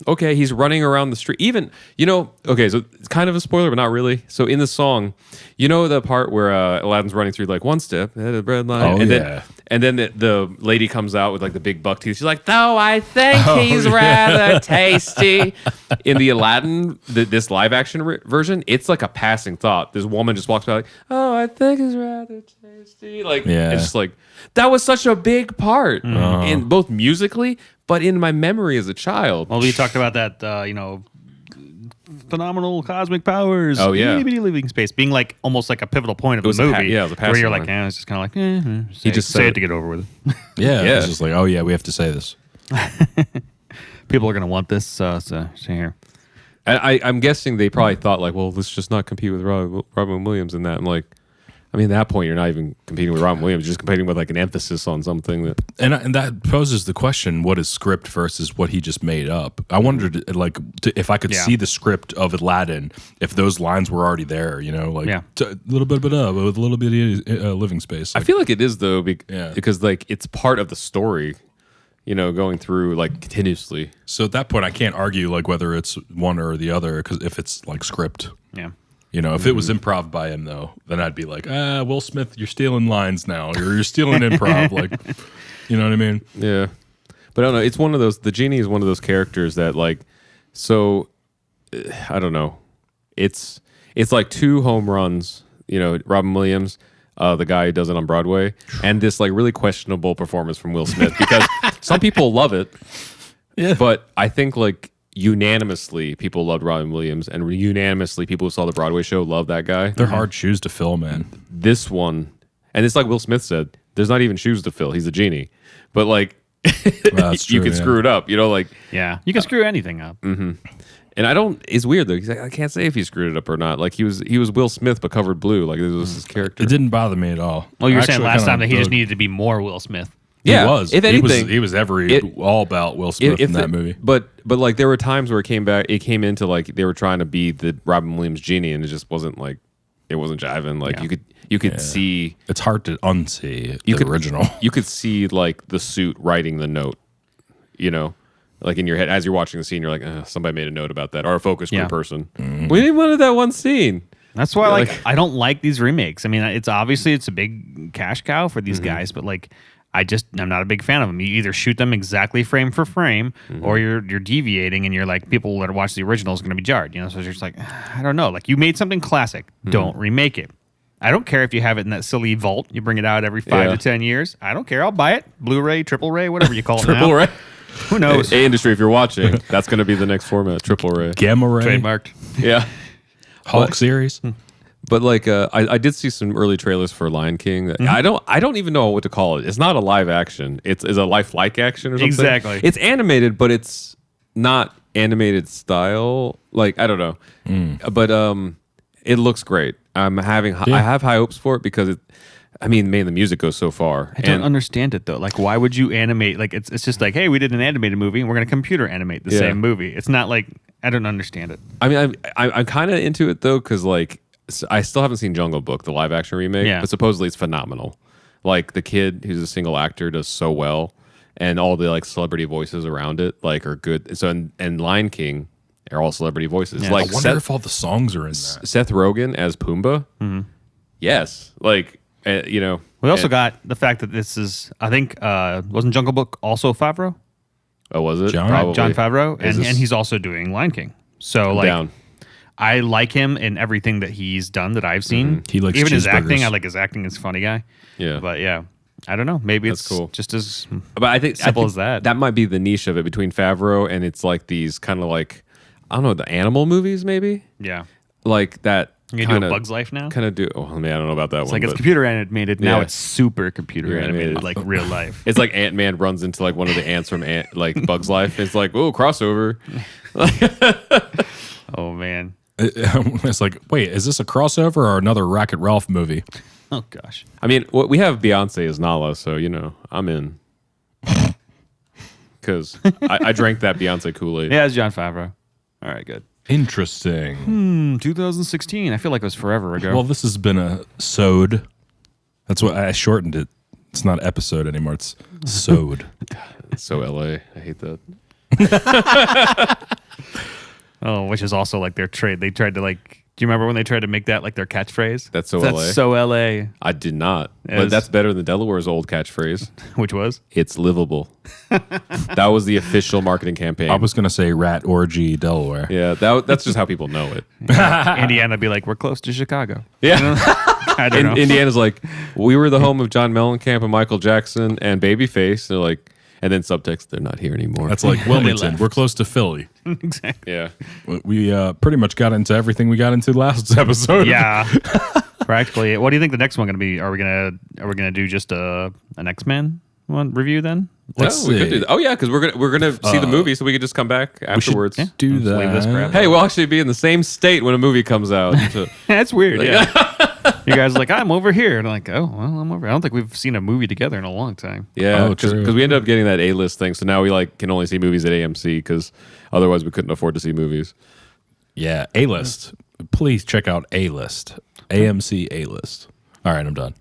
okay, he's running around the street. Even, you know, okay, so it's kind of a spoiler, but not really. So in the song, you know the part where Aladdin's running through like one step, ahead of the bread line, Oh, and yeah. then the lady comes out with like the big buck teeth. She's like, "Though I think he's rather tasty." In the Aladdin, this live action version, it's like a passing thought. This woman just walks by like, "Oh, I think he's rather tasty." Like, Yeah. it's just like that was such a big part, in both musically, but in my memory as a child. Well, we talked about that, phenomenal cosmic powers. Oh, yeah. Itty bitty living space being like almost like a pivotal point of was the a movie. it was a where you're passing like, line. it's just kind of like, say, just say said it it. to get over with. Yeah, Yeah. it's just like, oh yeah, we have to say this. People are gonna want this. So here. I'm guessing they probably thought like, well, let's just not compete with Robin Williams in that. I'm like, I mean, at that point, you're not even competing with Robin Williams. You're just competing with like an emphasis on something that. And that poses the question: what is script versus what he just made up? I wondered, like, if I could Yeah. see the script of Aladdin, if those lines were already there. You know, like Yeah. a little bit with a little bit of living space. I Like, feel like it is though, Yeah. because like it's part of the story, you know, going through like continuously. so at that point, I can't argue like whether it's one or the other because if it's like script. Yeah. You know, if it was improv by him, though, then I'd be like, Will Smith, you're stealing lines now. You're stealing improv. Like, you know what I mean? Yeah, but I don't know. It's one of those. The genie is one of those characters that like. So, I don't know. It's like 2 home runs. You know, Robin Williams, the guy who does it on Broadway, and this like really questionable performance from Will Smith because some people love it. Yeah. But I think like unanimously people loved Robin Williams, and unanimously people who saw the Broadway show love that guy. They're hard shoes to fill, man. This one, and it's like Will Smith said, there's not even shoes to fill. He's a genie, but like That's you true, can yeah. screw it up. You know, like. Yeah. You can screw anything up. And I don't. It's weird though. He's like, I can't say if he screwed it up or not. Like he was Will Smith but covered blue. Like this was his character. It didn't bother me at all. Well, you were I saying actually last kinda time that he just dug- needed to be more Will Smith. Yeah, he was. if anything, he was it- all about Will Smith in that movie. But like there were times where it came into like they were trying to be the Robin Williams genie, and it just wasn't like it wasn't jiving. Like you could see It's hard to unsee you the could original. You could see like the suit writing the note. You know, like in your head as you're watching the scene, you're like, somebody made a note about that, or a focus group Yeah. person. We didn't want that one scene. That's why, Like- like, I don't like these remakes. I mean, it's a big cash cow for these guys, but like, I'm not a big fan of them. You either shoot them exactly frame for frame, or you're deviating, and you're like, people that watch the original is going to be jarred. You know, so you're just like, I don't know. Like, you made something classic, don't remake it. I don't care if you have it in that silly vault. You bring it out every 5 to 10 years. I don't care. I'll buy it. Blu-ray, triple ray, whatever you call it now. Triple Ray. Who knows? A industry, if you're watching, that's going to be the next format. Triple Ray. Gamma Ray, Trademarked. Yeah. Hulk series. But like, I did see some early trailers for Lion King. I don't even know what to call it. It's not a live action. It's a lifelike action or something. Exactly. It's animated, but it's not animated style. Like, I don't know. But it looks great. I have high hopes for it because man, the music goes so far. I don't understand it though. Like, why would you animate? Like, it's just like, hey, we did an animated movie, and we're gonna computer animate the same movie. It's not like, I don't understand it. I mean, I'm kind of into it though, because like, I still haven't seen Jungle Book, the live action remake, but supposedly it's phenomenal. Like, the kid who's a single actor does so well, and all the like celebrity voices around it like are good. So and Lion King are all celebrity voices. Yeah. Like, I wonder if all the songs are in that. Seth Rogen as Pumbaa. Yes, like you know. We also got the fact that this is, I think, wasn't Jungle Book also Favreau? Oh, was it? John? Probably. John Favreau, Is and this- he's also doing Lion King. So like, down. I like him in everything that he's done that I've seen. He likes even his acting. cheeseburgers. I like his acting. He's a funny guy. Yeah. But yeah, I don't know. Maybe That's it's cool. just as But I think simple as that. That might be the niche of it between Favreau and it's like these kind of like, I don't know, the animal movies maybe, yeah. like that. You kind do a of Bug's Life now. Kind of do. Oh, I mean, I don't know about that It's one. like it's but computer animated. Now Yeah. it's super computer Computer animated, animated. like real life. It's like Ant-Man runs into like one of the ants from like Bug's Life. It's like, oh, crossover. Oh man. It's like, wait, is this a crossover or another Wreck-It Ralph movie? Oh gosh. I mean, we have Beyonce as Nala, so you know, I'm in. Because I drank that Beyonce Kool-Aid. Yeah, it's John Favreau. All right, good. Interesting. 2016. I feel like it was forever ago. Well, this has been a sode. That's what I shortened it. It's not episode anymore. It's sode. It's so LA. I hate that. Oh, which is also like their trade. They tried to like. Do you remember when they tried to make that like their catchphrase? That's so LA. That's so LA. I did not. It But was- that's better than Delaware's old catchphrase. Which was? It's livable. That was the official marketing campaign. I was going to say Rat Orgy, Delaware. yeah, that's just how people know it. Indiana be like, we're close to Chicago. Yeah. I don't know. Indiana's like, we were the home of John Mellencamp and Michael Jackson and Babyface. They're like, and then subtext, they're not here anymore. That's like Wilmington. left. We're close to Philly. Exactly. yeah. We pretty much got into everything we got into last episode. Yeah. Practically. What do you think the next one going to be? Are we gonna do just an X-Men one review then? Let's we could see. do that. Oh yeah, because we're gonna see the movie, so we could just come back afterwards. yeah. Do Let's leave this crap. that. Hey, we'll actually be in the same state when a movie comes out. So- That's weird. Yeah. You guys are like, I'm over here, and I'm like, oh, well, I'm over. I don't think we've seen a movie together in a long time. yeah, Oh, because true. we ended up getting that A-list thing, so now we like can only see movies at AMC because otherwise we couldn't afford to see movies. Yeah, A-List. Please check out A-List. AMC A-List. All right, I'm done.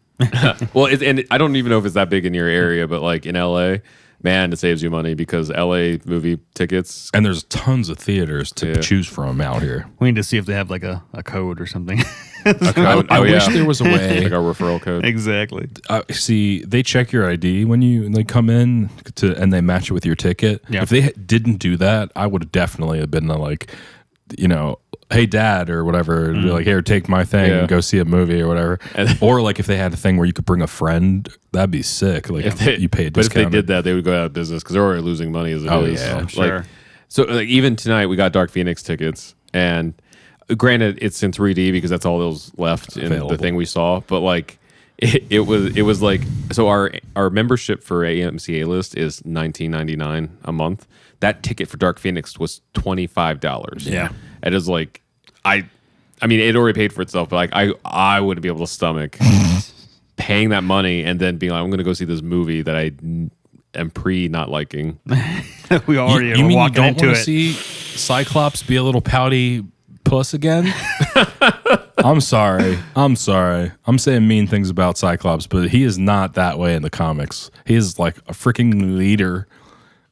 Well, and I don't even know if it's that big in your area, but like in LA, man, it saves you money because LA movie tickets. And there's tons of theaters to Yeah. choose from out here. We need to see if they have like a code or something. I wish there was a way. like our referral code. Exactly. See, they check your ID when they come in and they match it with your ticket. Yeah. If they didn't do that, I would have definitely have been like, you know, hey dad or whatever, be like, here, take my thing Yeah. and go see a movie or whatever. And- or like if they had a thing where you could bring a friend, that'd be sick. Like you pay a But if discount. they did that, they would go out of business because they're already losing money as it is. Oh, yeah. Like, Sure. So like, even tonight, we got Dark Phoenix tickets, and granted, it's in 3D because that's all that was left in Available. the thing we saw. But like, it was like, so our membership for AMC A List is $19.99 a month. That ticket for Dark Phoenix was $25. Yeah. It is like, I mean, it already paid for itself, but like, I wouldn't be able to stomach paying that money and then being like, I'm going to go see this movie that I am not liking. We already you are mean you walking don't into want it. to see Cyclops be a little pouty puss again? I'm sorry. I'm saying mean things about Cyclops, but he is not that way in the comics. He is like a freaking leader.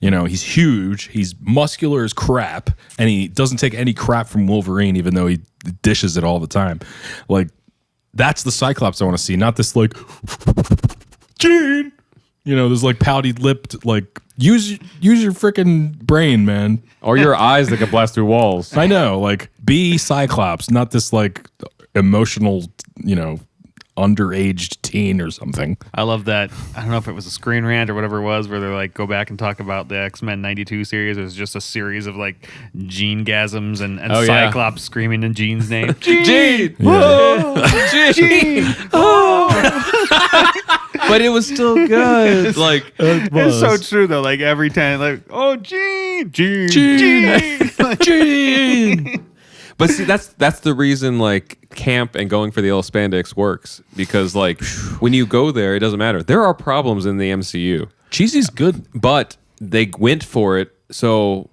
You know, he's huge, he's muscular as crap, and he doesn't take any crap from Wolverine, even though he dishes it all the time. Like, that's the Cyclops I want to see, not this like, Gene. You know, this like pouty lipped, like use your freaking brain, man. Or your eyes that can blast through walls. I know, like be Cyclops, not this like emotional, you know, underaged teen or something. I love that. I don't know if it was a Screen Rant or whatever it was, where they're like, go back and talk about the X-Men 92 series. It was just a series of like Gene-gasms and Oh, yeah. Cyclops screaming in Gene's name. Gene! Yeah. Gene! But it was still good. Like, It's so true though. Like every time, like, oh, Gene. Gene! Gene! but see, that's the reason like camp and going for the yellow spandex works, because like when you go there, it doesn't matter. There are problems in the MCU, Cheesy's good. but they went for it. So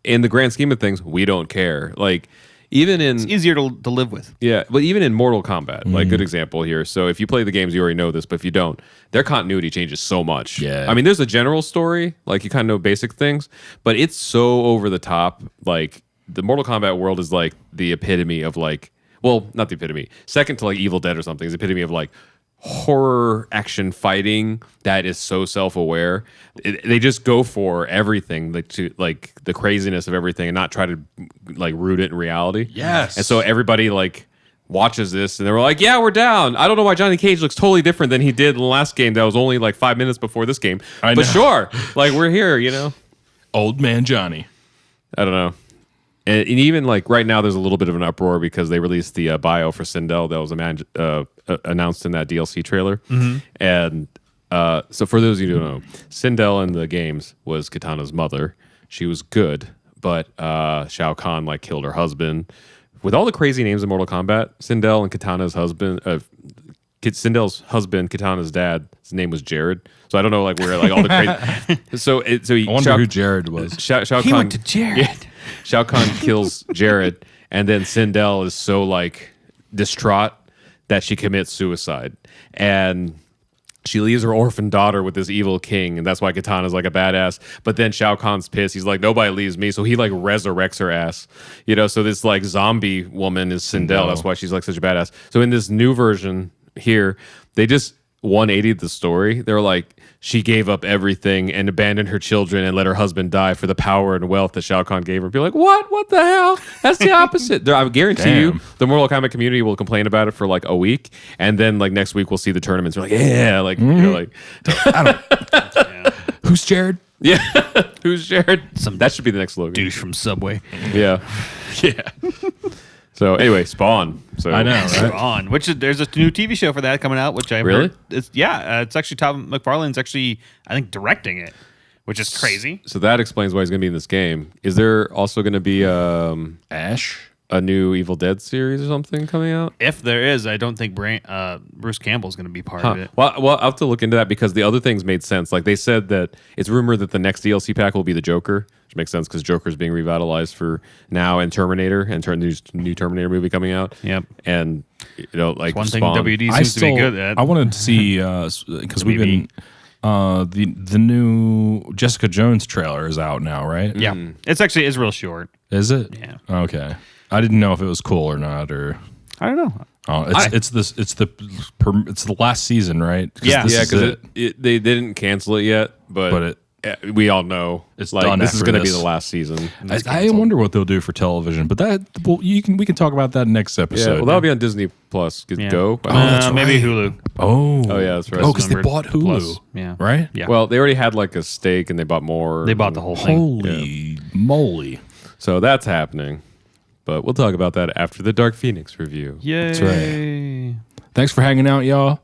in the grand scheme of things, we don't care. Like even in Easier to live with. yeah, but even in Mortal Kombat, like good example here. So if you play the games, you already know this, but if you don't, their continuity changes so much. Yeah. I mean, there's a general story, like you kind of know basic things, but it's so over the top. Like the Mortal Kombat world is like the epitome of like, well, not the epitome, second to like Evil Dead or something, is the epitome of like horror action fighting that is so self-aware. They just go for everything, like to like the craziness of everything, and not try to like root it in reality. Yes. And so everybody like watches this and they were like, yeah, we're down. I don't know why Johnny Cage looks totally different than he did in the last game that was only like 5 minutes before this game. I But know. sure, like we're here, you know? Old man Johnny. I don't know. And even like right now, there's a little bit of an uproar because they released the bio for Sindel that was announced in that DLC trailer. And so for those of you who don't know, Sindel in the games was Kitana's mother. She was good, but Shao Kahn like killed her husband. With all the crazy names in Mortal Kombat, Sindel and Kitana's husband, Sindel's husband, Kitana's dad, his name was Jared. So I don't know like where like all the crazy. So he, I wonder who Jared was. Shao He Kahn, went to Jared. Yeah. Shao Kahn kills Jared, and then Sindel is so like distraught that she commits suicide, and she leaves her orphan daughter with this evil king, and that's why Kitana's like a badass. But then Shao Kahn's pissed. He's like, nobody leaves me, so he like resurrects her ass. You know, so this like zombie woman is Sindel. That's why she's like such a badass. So in this new version here, they just 180'd the story. They're like, she gave up everything and abandoned her children and let her husband die for the power and wealth that Shao Kahn gave her. Be like, what? What the hell? That's the opposite. I guarantee you, the Mortal Kombat community will complain about it for like a week, and then like next week we'll see the tournaments. We're like, yeah, like you're like, Who's Jared? yeah, who's Jared? That should be the next slogan. Douche from Subway. Yeah. Yeah. So anyway, Spawn. So I know, right? On which there's a new TV show for that coming out, which I Really? heard. It's actually Todd McFarlane's actually I think directing it, which is crazy. So that explains why he's going to be in this game. Is there also going to be Ash? a new Evil Dead series or something coming out? If there is, I don't think Bruce Campbell's going to be part of it. Well, I'll have to look into that because the other things made sense. Like they said that it's rumored that the next DLC pack will be the Joker, which makes sense because Joker's being revitalized for now, and Terminator, and new Terminator movie coming out. Yep. And you know, like One thing Spawn. WD seems to be good at. I wanted to see because we've been the new Jessica Jones trailer is out now, right? Yeah, it's real short. Is it? Yeah. Okay. I didn't know if it was cool or not, or I don't know. it's the last season, right? Yeah. this Yeah, is because it. they didn't cancel it yet, but we all know It's like done this is after going to be this. the last season. I wonder what they'll do for television, but we can talk about that next Yeah, episode. well, that'll be on Disney Plus. Yeah. Go. that's maybe right. Hulu. oh yeah, that's right. Oh, because they Numbered bought Hulu, Plus. Yeah. right? Yeah. Well, they already had like a stake, and they bought more. They bought the whole thing. Holy moly! So that's happening. But we'll talk about that after the Dark Phoenix review. Yay! That's right. Thanks for hanging out, y'all.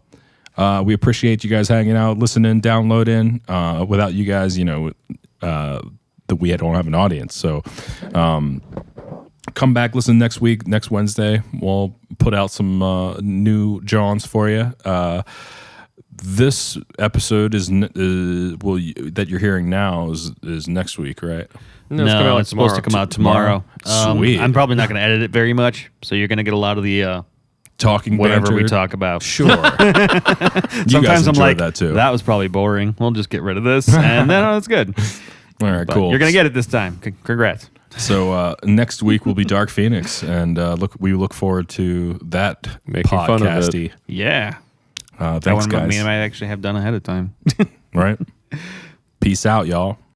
We appreciate you guys hanging out, listening, downloading. Without you guys, we don't have an audience. So come back, listen next week, next Wednesday. We'll put out some new Johns for you. This episode that you're hearing now is next week, right? No, it's coming out it's supposed to come out tomorrow. Sweet. I'm probably not going to edit it very much, so you're going to get a lot of the Talking whatever banter. we talk about. Sure. You guys Sometimes I'm enjoyed like, that too. that was probably boring. We'll just get rid of this, and then it's good. All right, But cool. You're gonna get it this time. Congrats. So next week will be Dark Phoenix, and we look forward to that Making fun of it. podcasty. Yeah. Thanks, That one guys. me and I actually have done ahead of time. Right? Peace out, y'all.